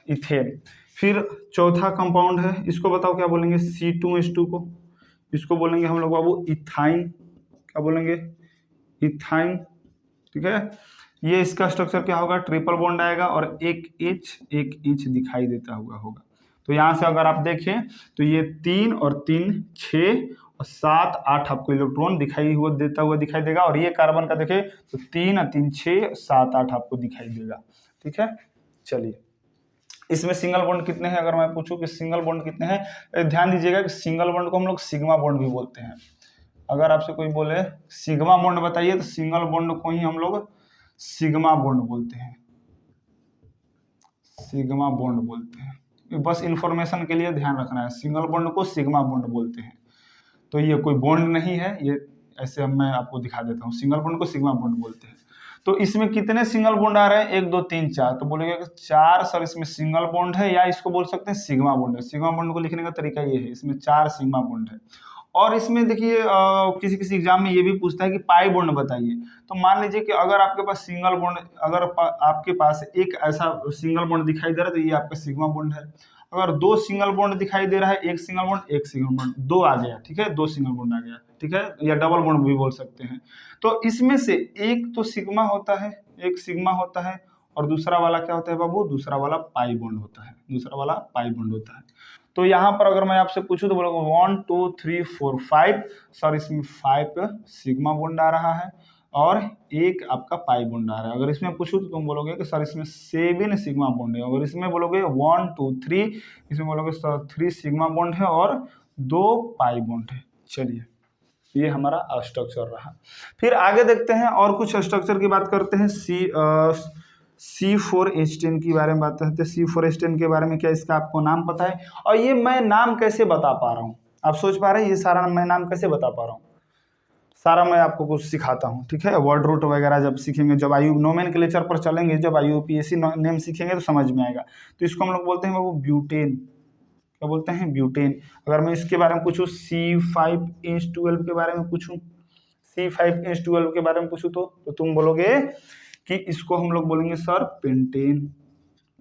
इथेन। फिर चौथा कंपाउंड है, इसको बताओ क्या बोलेंगे, C2H2 को, इसको बोलेंगे हम लोग बाबू इथाइन। क्या बोलेंगे, इथाइन। ठीक है, ये इसका स्ट्रक्चर क्या होगा, ट्रिपल बॉन्ड आएगा और एक एच दिखाई देता हुआ होगा। तो यहाँ से अगर आप देखें तो ये 3 और 3 6 और 7 8 आपको इलेक्ट्रॉन देता हुआ दिखाई देगा। और ये कार्बन का देखें तो 3 और 3 6 7 8 आपको दिखाई देगा। ठीक है, चलिए, इसमें सिंगल बॉन्ड कितने हैं, अगर मैं पूछूं कि सिंगल बॉन्ड कितने हैं, ध्यान दीजिएगा कि सिंगल बॉन्ड को हम लोग सिग्मा बॉन्ड भी बोलते हैं। अगर आपसे कोई बोले सिग्मा बॉन्ड बताइए, तो सिंगल बॉन्ड को ही हम लोग सिग्मा बॉन्ड बोलते हैं, सिग्मा बॉन्ड बोलते हैं। बस इंफॉर्मेशन के लिए ध्यान रखना है, सिंगल बॉन्ड को सिग्मा बॉन्ड बोलते हैं। तो ये कोई बॉन्ड नहीं है, ये ऐसे मैं आपको दिखा देता हूँ, सिंगल बॉन्ड को सिग्मा बॉन्ड बोलते हैं। तो इसमें कितने सिंगल बॉन्ड आ रहे हैं, 1 2 3 4, तो बोलेगा कि 4 सर इसमें सिंगल बॉन्ड है, या इसको बोल सकते हैं सिग्मा बॉन्ड है। सिग्मा बॉन्ड को लिखने का तरीका ये है, इसमें 4 सिग्मा बॉन्ड है। और इसमें देखिए किसी किसी एग्जाम में ये भी पूछता है कि पाई बॉन्ड बताइए। तो मान लीजिए कि अगर आपके पास सिंगल बॉन्ड, अगर आपके पास एक ऐसा सिंगल बॉन्ड दिखाई दे रहा है, तो ये आपका सिग्मा बॉन्ड है। अगर 2 सिंगल बॉन्ड दिखाई दे रहा है, एक सिंगल बॉन्ड 2 आ गया। ठीक है, 2 सिंगल बॉन्ड आ गया। ठीक है, या डबल बॉन्ड भी बोल सकते हैं। तो इसमें से एक तो सिग्मा होता है, एक सिग्मा होता है, और दूसरा वाला क्या होता है बाबू, दूसरा वाला पाई बॉन्ड होता है, दूसरा वाला पाई बॉन्ड होता है। तो यहाँ पर अगर मैं आपसे पूछूं तो बोलोगे 1 2 3 4 5, सर इसमें 5 सिग्मा बॉन्ड आ रहा है और एक आपका पाई बॉन्ड आ रहा है। अगर इसमें पूछूं तो तुम बोलोगे कि सर इसमें 7 सिग्मा बॉन्ड है। अगर इसमें बोलोगे 1 2 3, इसमें बोलोगे सर 3 सिग्मा बॉन्ड है और 2 पाई बॉन्ड है। चलिए, ये हमारा स्ट्रक्चर रहा। फिर आगे देखते हैं और कुछ स्ट्रक्चर की बात करते हैं। C4H10 के बारे में बात करते हैं। C4H10 के बारे में क्या इसका आपको नाम पता है, और ये मैं नाम कैसे बता पा रहा हूँ, आप सोच पा रहे हैं ये सारा मैं नाम कैसे बता पा रहा हूँ, सारा मैं आपको कुछ सिखाता हूँ। ठीक है, वर्ड रूट वगैरह जब सीखेंगे, जब नोमेनक्लेचर पर चलेंगे, जब UPSC नेम सीखेंगे तो समझ में आएगा। तो इसको हम लोग बोलते हैं वो ब्यूटेन। क्या बोलते हैं, ब्यूटेन। अगर मैं इसके बारे में पूछूं, C5H12 के बारे में पूछूं, C5H12 के बारे में पूछूं तो तुम बोलोगे कि इसको हम लोग बोलेंगे सर पेंटेन।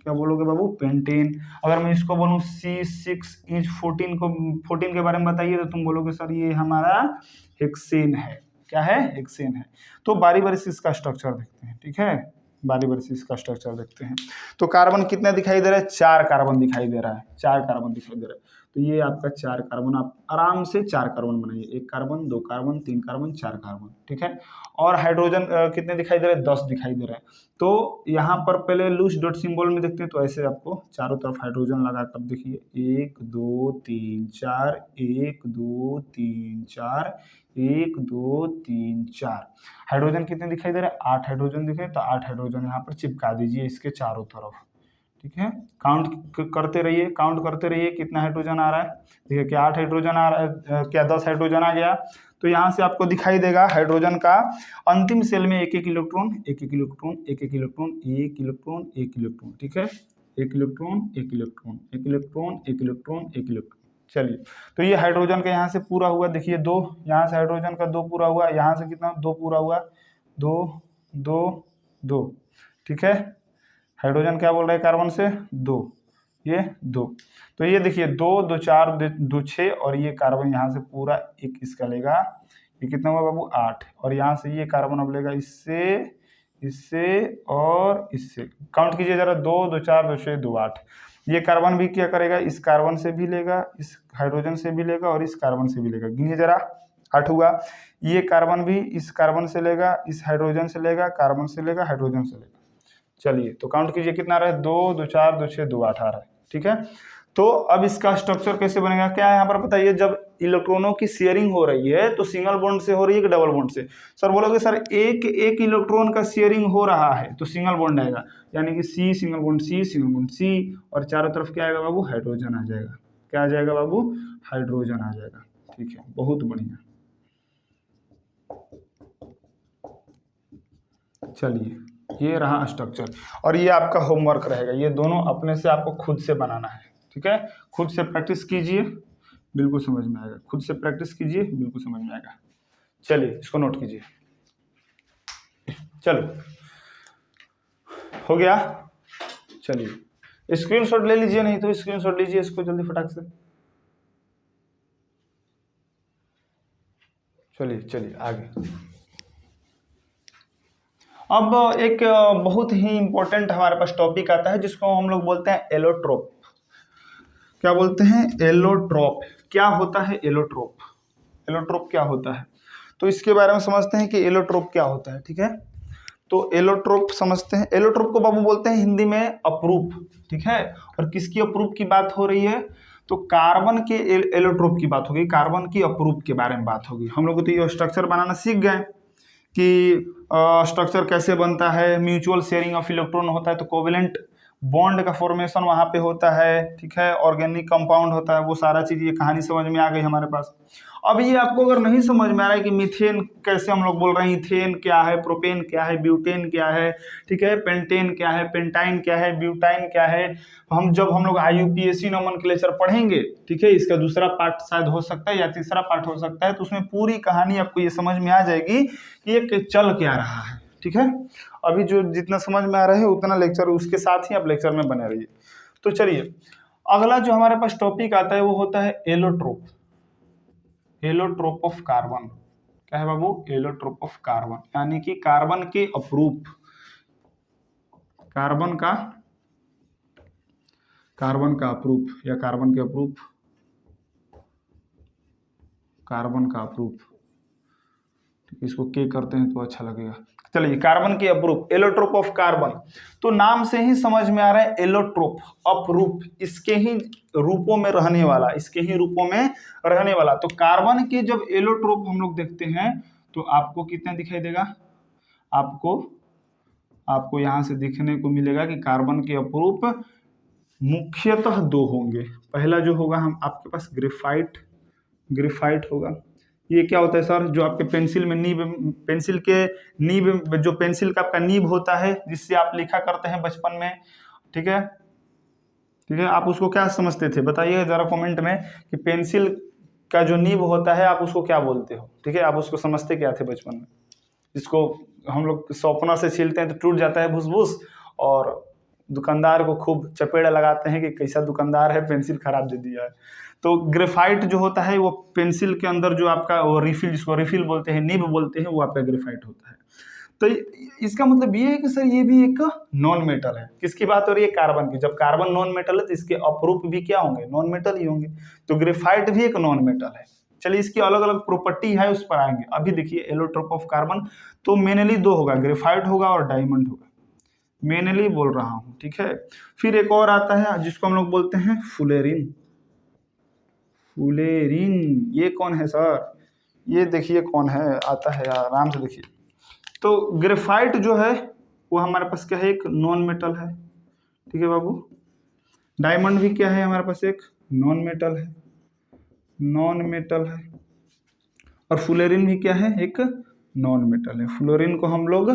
क्या बोलोगे बाबू, पेंटेन। अगर मैं इसको बोलूं C6H14 के बारे में बताइए, तो तुम बोलोगे सर ये हमारा हेक्सेन है। क्या है, हेक्सेन है। तो बारी बारी से इसका स्ट्रक्चर देखते हैं। ठीक है, बारी बारी से इसका स्ट्रक्चर देखते हैं। तो कार्बन कितने दिखाई दे रहा है, 4 कार्बन दिखाई दे रहा है, 4 कार्बन दिखाई दे रहा है। तो ये आपका 4 कार्बन, आप आराम से 4 कार्बन बनाइए, 1 कार्बन 2 कार्बन 3 कार्बन 4 कार्बन। ठीक है, और हाइड्रोजन कितने दिखाई दे रहे हैं, 10 दिखाई दे रहे हैं। तो यहाँ पर पहले लूज डॉट सिंबल में देखते हैं, तो ऐसे आपको चारों तरफ हाइड्रोजन लगाकर देखिए, 1 2 3 4, 1 2 3 4, 1 2 3 4। हाइड्रोजन कितने दिखाई दे रहे हैं, 8 हाइड्रोजन दिखे, तो 8 हाइड्रोजन यहाँ पर चिपका दीजिए इसके चारों तरफ। ठीक है, काउंट करते रहिए, काउंट करते रहिए कितना हाइड्रोजन आ रहा है। देखिए क्या 8 हाइड्रोजन आ रहा है, क्या 10 हाइड्रोजन आ गया। तो यहाँ से आपको दिखाई देगा हाइड्रोजन का अंतिम सेल में एक एक इलेक्ट्रॉन, एक एक इलेक्ट्रॉन, एक एक इलेक्ट्रॉन, एक इलेक्ट्रॉन, एक इलेक्ट्रॉन। ठीक है, एक इलेक्ट्रॉन, एक इलेक्ट्रॉन, एक इलेक्ट्रॉन, एक इलेक्ट्रॉन, एक इलेक्ट्रॉन। चलिए, तो ये हाइड्रोजन का यहाँ से पूरा हुआ, देखिए 2, यहाँ से हाइड्रोजन का 2 पूरा हुआ, यहाँ से कितना 2 पूरा हुआ, 2 2 2। ठीक है, हाइड्रोजन क्या बोल रहा है कार्बन से 2, ये 2। तो ये देखिए 2 2 4 2 6 और ये कार्बन यहाँ से पूरा एक इसका लेगा, ये कितना हुआ बाबू 8। और यहाँ से ये कार्बन अब लेगा इससे, इससे और इससे। काउंट कीजिए जरा, 2 2 4 2 6 2 8। ये कार्बन भी क्या करेगा, इस कार्बन से भी लेगा, इस हाइड्रोजन से भी लेगा और इस कार्बन से भी लेगा। गिनिए जरा, 8 हुआ। ये कार्बन भी इस कार्बन से लेगा, इस हाइड्रोजन से लेगा, कार्बन से लेगा, हाइड्रोजन से लेगा। चलिए तो काउंट कीजिए कितना रहा है, 2 2 4 2 6 2 8 आ रहा है। ठीक है, तो अब इसका स्ट्रक्चर कैसे बनेगा, क्या है यहाँ पर बताइए। जब इलेक्ट्रॉनों की शेयरिंग हो रही है तो सिंगल बॉन्ड से हो रही है कि डबल बॉन्ड से। सर बोलोगे सर एक एक इलेक्ट्रॉन का शेयरिंग हो रहा है तो सिंगल बॉन्ड आएगा, यानी कि C single bond C single bond C, और चारों तरफ क्या आएगा बाबू, हाइड्रोजन आ जाएगा। क्या आ जाएगा बाबू, हाइड्रोजन आ जाएगा। ठीक है, बहुत बढ़िया। चलिए ये रहा स्ट्रक्चर, और ये आपका होमवर्क रहेगा, ये दोनों अपने से आपको खुद से बनाना है। ठीक है, खुद से प्रैक्टिस कीजिए, बिल्कुल समझ में आएगा। खुद से प्रैक्टिस कीजिए, बिल्कुल समझ में आएगा। चलिए इसको नोट कीजिए। चलो हो गया। चलिए स्क्रीनशॉट ले लीजिए, नहीं तो स्क्रीनशॉट लीजिए इसको जल्दी फटाक से। चलिए चलिए आगे। अब एक बहुत ही इंपॉर्टेंट हमारे पास टॉपिक आता है जिसको हम लोग बोलते हैं एलोट्रोप। क्या बोलते हैं, एलोट्रोप। क्या होता है एलोट्रोप, एलोट्रोप क्या होता है, तो इसके बारे में समझते हैं कि एलोट्रोप क्या होता है। ठीक है, तो एलोट्रोप समझते हैं। एलोट्रोप को बाबू बोलते हैं हिंदी में अपरूप। ठीक है, और किसकी अपरूप की बात हो रही है, तो कार्बन के एलोट्रोप की बात होगी, कार्बन की अपरूप के बारे में बात होगी। हम लोग तो ये स्ट्रक्चर बनाना सीख गए कि स्ट्रक्चर कैसे बनता है, म्यूचुअल शेयरिंग ऑफ इलेक्ट्रॉन होता है तो कोवेलेंट बॉन्ड का फॉर्मेशन वहाँ पे होता है। ठीक है, ऑर्गेनिक कंपाउंड होता है, वो सारा चीज़, ये कहानी समझ में आ गई हमारे पास। अब ये आपको अगर नहीं समझ में आ रहा है कि मीथेन कैसे हम लोग बोल रहे हैं, इथेन क्या है, प्रोपेन क्या है, ब्यूटेन क्या है, ठीक है, पेंटेन क्या है, पेंटाइन क्या है, ब्यूटाइन क्या है, जब हम लोग IUPAC नोमेनक्लेचर पढ़ेंगे, ठीक है, इसका दूसरा पार्ट शायद हो सकता है या तीसरा पार्ट हो सकता है, तो उसमें पूरी कहानी आपको ये समझ में आ जाएगी कि ये चल क्या रहा है। ठीक है, अभी जो जितना समझ में आ रहा है उतना लेक्चर, उसके साथ ही आप लेक्चर में बने रहिए। तो चलिए अगला जो हमारे पास टॉपिक आता है वो होता है एलोट्रोप। Allotrope of carbon. क्या है बाबू, एलोट्रोप ऑफ कार्बन, यानी कि कार्बन के अपरूप, कार्बन का अपरूप या कार्बन के अपरूप, कार्बन का अपरूप। इसको के करते हैं तो अच्छा लगेगा। चलिए कार्बन के अपरूप, एलोट्रोप ऑफ कार्बन। तो नाम से ही समझ में आ रहा है एलोट्रोप, अपरूप, इसके ही रूपों में रहने वाला, इसके ही रूपों में रहने वाला। तो कार्बन के जब एलोट्रोप हम लोग देखते हैं तो आपको कितना दिखाई देगा, आपको यहां से दिखने को मिलेगा कि कार्बन के अपरूप मुख्यतः 2 होंगे। पहला जो होगा हम आपके पास ग्रेफाइट होगा। ये क्या होता है सर, जो आपके पेंसिल में पेंसिल जो पेंसिल का आपका नीब होता है जिससे आप लिखा करते हैं बचपन में। ठीक है, आप उसको क्या समझते थे बताइए जरा कमेंट में कि पेंसिल का जो नीब होता है आप उसको क्या बोलते हो। ठीक है, आप उसको समझते क्या थे बचपन में, जिसको हम लोग शॉर्पनर से छीलते हैं तो टूट जाता है भुस, और दुकानदार को खूब चपेड़ा लगाते हैं कि कैसा दुकानदार है, पेंसिल खराब दे दिया है। तो ग्रेफाइट जो होता है वो पेंसिल के अंदर जो आपका वो रिफिल, जिसको रिफिल बोलते हैं, निब बोलते हैं, वो आपका ग्रेफाइट होता है। तो इसका मतलब ये है कि सर ये भी एक नॉन मेटल है। किसकी बात हो रही है, कार्बन की। जब कार्बन नॉन मेटल है तो इसके अपरूप भी क्या होंगे, नॉन मेटल ही होंगे। तो ग्रेफाइट भी एक नॉन मेटल है। चलिए इसकी अलग अलग प्रॉपर्टी है, उस पर आएंगे। अभी देखिए एलोट्रोप ऑफ कार्बन तो मेनली 2 होगा, ग्रेफाइट होगा और डायमंड होगा, मेनली बोल रहा हूँ। ठीक है, फिर एक और आता है जिसको हम लोग बोलते हैं फुलेरिन। ये कौन है सर, ये देखिए कौन है, आता है आराम से देखिए। तो ग्रेफाइट जो है वो हमारे पास क्या है, एक नॉन मेटल है। ठीक है बाबू, डायमंड भी क्या है हमारे पास, एक नॉन मेटल है, और फुलेरिन भी क्या है, एक नॉन मेटल है। फ्लोरीन को हम लोग,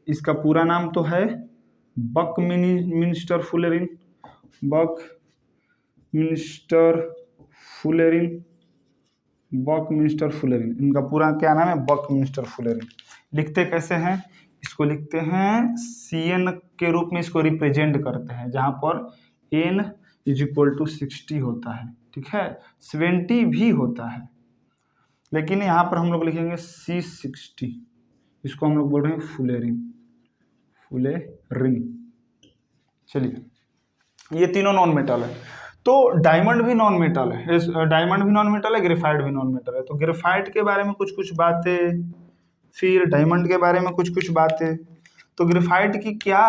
इसका पूरा नाम तो है बकमिंस्टर फुलेरिन, इनका पूरा क्या नाम है, बकमिंस्टर फुलेरिन। लिखते कैसे हैं, इसको लिखते हैं CN के रूप में, इसको रिप्रेजेंट करते हैं, जहां पर N इज इक्वल टू 60 होता है, ठीक है। 70 भी होता है, लेकिन यहाँ पर हम लोग लिखेंगे C60, इसको हम लोग बोल रहे हैं फुलेरिन, फुलेरिन। चलिए, ये तीनों नॉन मेटल है। तो डायमंड भी नॉन मेटल है, डायमंड भी नॉन मेटल है, ग्रेफाइट भी नॉन मेटल है। तो ग्रेफाइट के बारे में कुछ कुछ बातें, फिर डायमंड के बारे में कुछ कुछ बातें। तो ग्रेफाइट की क्या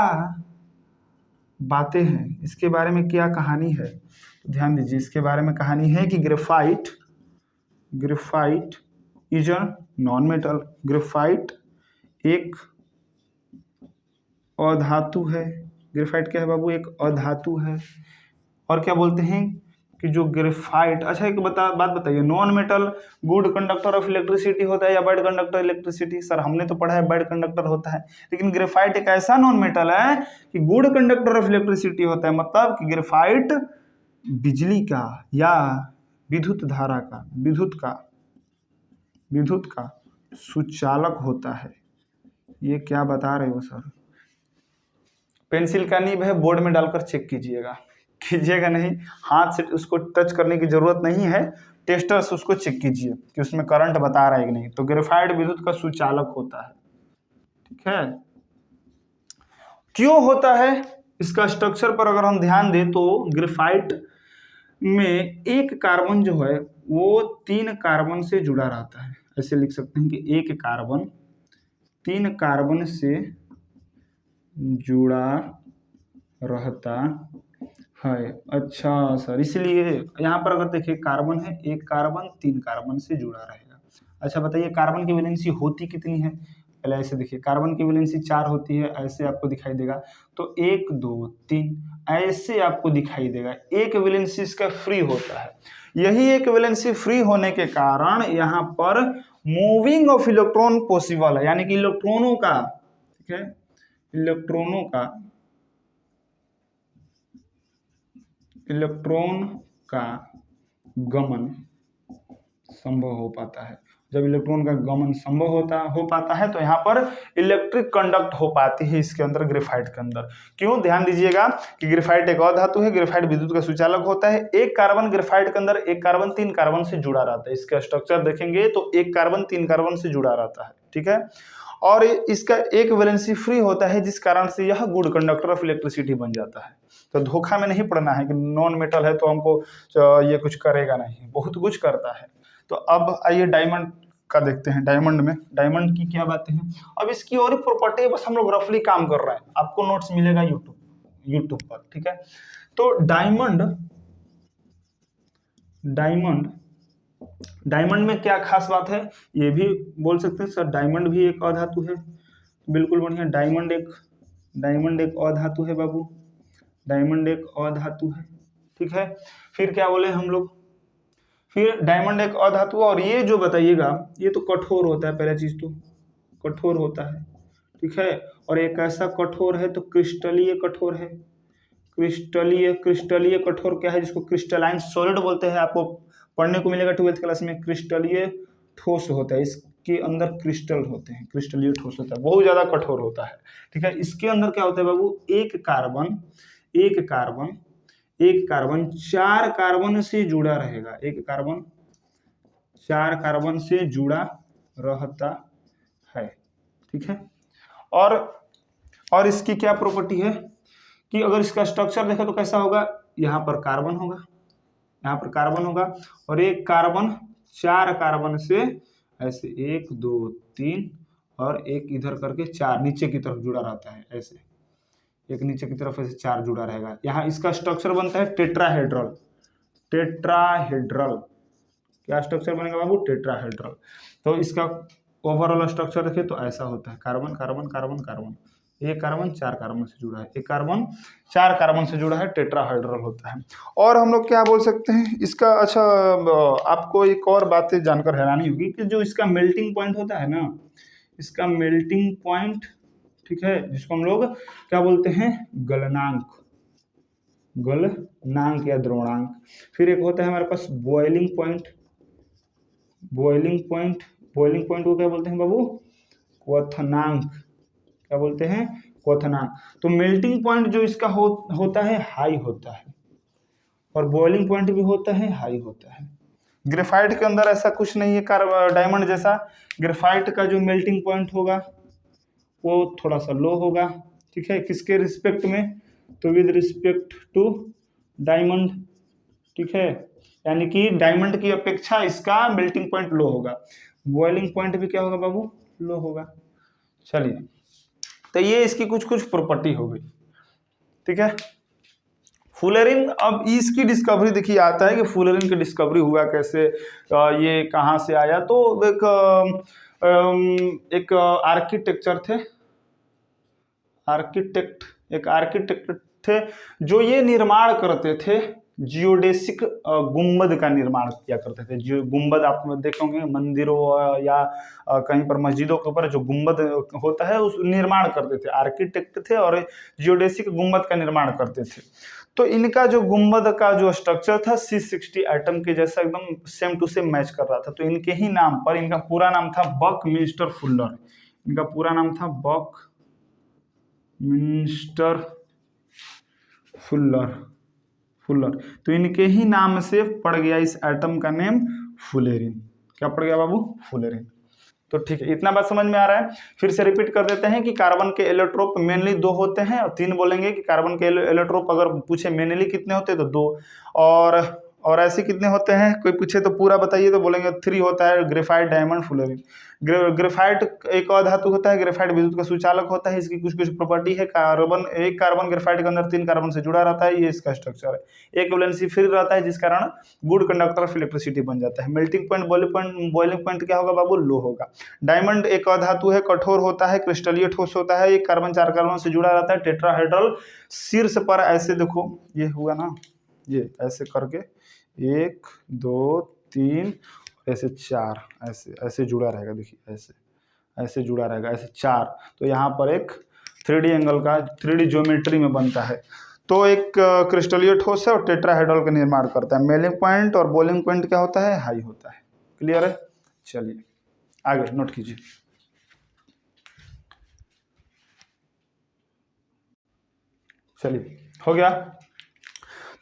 बातें हैं, इसके बारे में क्या कहानी है, तो ध्यान दीजिए। इसके बारे में कहानी है कि graphite is a non metal. Graphite एक अधातु है। ग्रेफाइट क्या है बाबू? एक अधातु है। और क्या बोलते हैं कि जो ग्रेफाइट, अच्छा एक बात बताइए, non metal good conductor of electricity होता है या बैड कंडक्टर इलेक्ट्रिसिटी? सर हमने तो पढ़ा है बैड कंडक्टर होता है, लेकिन ग्रेफाइट एक ऐसा नॉन मेटल है कि गुड कंडक्टर ऑफ इलेक्ट्रिसिटी होता है। मतलब कि ग्रेफाइट बिजली का या विद्युत धारा का, विद्युत का सुचालक होता है। ये क्या बता रहे हो सर? पेंसिल का नीब है, बोर्ड में डालकर चेक कीजिएगा नहीं, हाथ से उसको टच करने की जरूरत नहीं है, टेस्टर से उसको चेक कीजिए कि उसमें करंट बता रहा है कि नहीं। तो ग्रेफाइट विद्युत का सुचालक होता है, ठीक है। क्यों होता है? इसका स्ट्रक्चर पर अगर हम ध्यान दें तो ग्रेफाइट में एक कार्बन जो है वो 3 कार्बन से जुड़ा रहता है। ऐसे लिख सकते हैं कि एक कार्बन 3 कार्बन से जुड़ा रहता है। अच्छा सर, इसलिए यहाँ पर अगर देखिए कार्बन है, एक कार्बन 3 कार्बन से जुड़ा रहेगा। अच्छा बताइए, कार्बन की वैलेंसी होती कितनी है? पहले ऐसे देखिए, कार्बन की वैलेंसी 4 होती है, ऐसे आपको दिखाई देगा। तो 1 2 3 ऐसे आपको दिखाई देगा। एक वैलेंसी इसका फ्री होता है। यही एक वैलेंसी फ्री होने के कारण यहाँ पर मूविंग ऑफ इलेक्ट्रॉन पॉसिबल है, यानी कि इलेक्ट्रॉनों का, ठीक है, इलेक्ट्रॉन का गमन संभव हो पाता है। जब इलेक्ट्रॉन का गमन संभव हो पाता है तो यहाँ पर इलेक्ट्रिक कंडक्ट हो पाती है इसके अंदर, ग्रेफाइट के अंदर। क्यों? ध्यान दीजिएगा कि ग्रेफाइट एक अधातु है, ग्रेफाइट विद्युत का सुचालक होता है। एक कार्बन ग्रेफाइट के अंदर, एक कार्बन 3 कार्बन से जुड़ा रहता है। इसका स्ट्रक्चर देखेंगे तो एक कार्बन 3 कार्बन से जुड़ा रहता है, ठीक है। और इसका एक वैलेंसी फ्री होता है, जिस कारण से यह गुड कंडक्टर ऑफ इलेक्ट्रिसिटी बन जाता है। तो धोखा में नहीं पड़ना है कि नॉन मेटल है तो हमको ये कुछ करेगा नहीं, बहुत कुछ करता है। तो अब आइए डायमंड का देखते हैं। डायमंड की क्या बातें हैं। अब इसकी और प्रॉपर्टी बस हम लोग रफली काम कर रहे हैं, आपको नोट्स मिलेगा यूट्यूब पर, ठीक है। तो डायमंड में क्या खास बात है, ये भी बोल सकते हैं सर। डायमंड भी एक अधातु है, बिल्कुल बढ़िया। डायमंड एक अधातु है बाबू, डायमंड एक अधातु है, ठीक है। फिर क्या बोले हम लोग, फिर डायमंड एक अधातु, और ये जो बताइएगा ये तो कठोर होता है। पहला चीज तो कठोर होता है, ठीक है। और एक ऐसा कठोर है तो क्रिस्टलीय कठोर है। क्रिस्टलीय कठोर क्या है, जिसको क्रिस्टलाइन सॉलिड बोलते हैं। आपको पढ़ने को मिलेगा 12th क्लास में। क्रिस्टलीय ठोस होता है, इसके अंदर क्रिस्टल होते हैं, क्रिस्टलीय ठोस होता है, बहुत ज्यादा कठोर होता है, ठीक है। इसके अंदर क्या होता है बाबू, एक कार्बन 4 कार्बन से जुड़ा रहेगा। एक कार्बन 4 कार्बन से जुड़ा रहता है, ठीक है। और इसकी क्या प्रॉपर्टी है कि अगर इसका स्ट्रक्चर देखो तो कैसा होगा, यहाँ पर कार्बन होगा, और एक कार्बन 4 कार्बन से ऐसे 1 2 3 और एक इधर करके 4 नीचे की तरफ जुड़ा रहता है। ऐसे एक नीचे की तरफ ऐसे 4 जुड़ा रहेगा। यहाँ इसका स्ट्रक्चर बनता है टेट्राहेड्रल। क्या स्ट्रक्चर बनेगा बाबू? टेट्राहेड्रल। तो इसका ओवरऑल स्ट्रक्चर देखें तो ऐसा होता है, कार्बन कार्बन कार्बन कार्बन, एक कार्बन 4 कार्बन से जुड़ा है, एक कार्बन 4 कार्बन से जुड़ा है, टेट्राहेड्रल होता है। और हम लोग क्या बोल सकते हैं इसका, अच्छा आपको एक और बातें जानकर हैरानी होगी कि जो इसका मेल्टिंग पॉइंट होता है ना, इसका मेल्टिंग पॉइंट, ठीक है, जिसको हम लोग क्या बोलते हैं, गलनांक या द्रवणांक। फिर एक होता है हमारे पास बॉइलिंग पॉइंट को क्या बोलते हैं बाबू? क्वथनांक। क्या बोलते हैं? क्वथनांक। तो मेल्टिंग पॉइंट जो इसका होता है हाई होता है, और बॉइलिंग पॉइंट भी होता है, हाई होता है। ग्रेफाइट के अंदर ऐसा कुछ नहीं है डायमंड जैसा। ग्रेफाइट का जो मेल्टिंग पॉइंट होगा वो थोड़ा सा लो होगा, ठीक है, किसके रिस्पेक्ट में, तो विद रिस्पेक्ट टू डायमंड, ठीक है, यानी कि डायमंड की अपेक्षा इसका मेल्टिंग पॉइंट लो होगा। बॉइलिंग पॉइंट भी क्या होगा बाबू, लो होगा। चलिए, तो ये इसकी कुछ कुछ प्रॉपर्टी हो गई, ठीक है। फुलेरिन, अब इसकी डिस्कवरी देखिए, आता है कि फुलेरिन की डिस्कवरी हुआ कैसे, ये कहाँ से आया। तो एक आर्किटेक्चर थे, एक आर्किटेक्ट थे जो ये निर्माण करते थे, जियोडेसिक गुम्बद का निर्माण किया करते थे। जो गुम्बद आप देखोगे मंदिरों या कहीं पर मस्जिदों के ऊपर जो गुम्बद होता है उस निर्माण करते थे, आर्किटेक्ट थे और जियोडेसिक गुम्बद का निर्माण करते थे। तो इनका जो गुम्बद का जो स्ट्रक्चर था C60 एटम के जैसा एकदम सेम टू सेम मैच कर रहा था। तो इनके ही नाम पर, इनका पूरा नाम था बकमिंस्टर फुल्लर, इनका पूरा नाम था बकमिंस्टर फुल्लर। तो इनके ही नाम से पड़ गया इस एटम का नेम फुलेरिन। क्या पड़ गया बाबू, फुलेरिन। तो ठीक है, इतना बात समझ में आ रहा है। फिर से रिपीट कर देते हैं कि कार्बन के एलोट्रोप मेनली 2 होते हैं और 3 बोलेंगे कि कार्बन के एलोट्रोप अगर पूछे मेनली कितने होते हैं तो 2, और ऐसे कितने होते हैं, कोई पूछे तो पूरा बताइए तो बोलेंगे 3 होता है, ग्रेफाइट, डायमंड, फुलेरिन। ग्रेफाइट एक और धातु होता है, ग्रेफाइट विद्युत का सुचालक होता है, इसकी कुछ कुछ प्रॉपर्टी है। एक कार्बन ग्रेफाइट के अंदर 3 कार्बन से जुड़ा रहता है, ये इसका स्ट्रक्चर है। एक वैलेंसी फ्री रहता है जिस कारण गुड कंडक्टर ऑफ इलेक्ट्रिसिटी बन जाता है। मेल्टिंग पॉइंट, बॉइलिंग पॉइंट क्या होगा बाबू, लो होगा। डायमंड एक और धातु है, कठोर होता है, क्रिस्टलीय ठोस होता है, एक कार्बन 4 कार्बन से जुड़ा रहता है, टेट्राहेड्रल, शीर्ष पर ऐसे देखो ये हुआ ना, ये ऐसे करके 1 2 3 ऐसे 4 ऐसे ऐसे जुड़ा रहेगा, देखिए ऐसे ऐसे जुड़ा रहेगा, ऐसे 4। तो यहाँ पर एक 3D एंगल का 3D ज्योमेट्री में बनता है। तो एक क्रिस्टलीय ठोस है और टेट्राहेड्रल का निर्माण करता है। मेल्टिंग पॉइंट और बॉइलिंग पॉइंट क्या होता है, हाई होता है। क्लियर है, चलिए आगे नोट कीजिए। चलिए हो गया।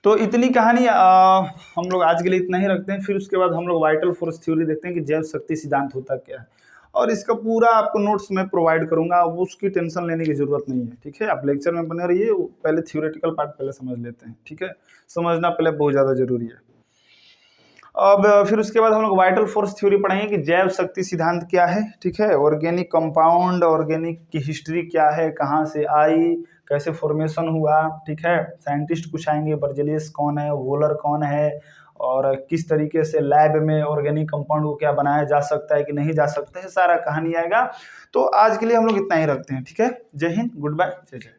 तो इतनी कहानी हम लोग आज के लिए इतना ही रखते हैं। फिर उसके बाद हम लोग वाइटल फोर्स थ्योरी देखते हैं कि जैव शक्ति सिद्धांत होता क्या है, और इसका पूरा आपको नोट्स मैं प्रोवाइड करूंगा, अब उसकी टेंशन लेने की जरूरत नहीं है, ठीक है। आप लेक्चर में बने रहिए, पहले थ्योरेटिकल पार्ट पहले समझ लेते हैं, ठीक है। समझना पहले बहुत ज़्यादा जरूरी है। अब फिर उसके बाद हम लोग वाइटल फोर्स थ्योरी पढ़ेंगे कि जैव शक्ति सिद्धांत क्या है, ठीक है। ऑर्गेनिक कंपाउंड, ऑर्गेनिक की हिस्ट्री क्या है, कहाँ से आई, कैसे फॉर्मेशन हुआ, ठीक है। साइंटिस्ट कुछ आएंगे, बर्जेलियस कौन है, वोलर कौन है, और किस तरीके से लैब में ऑर्गेनिक कंपाउंड को क्या बनाया जा सकता है कि नहीं जा सकता है, सारा कहानी आएगा। तो आज के लिए हम लोग इतना ही रखते हैं, ठीक है। जय हिंद, गुड बाय, जय जय।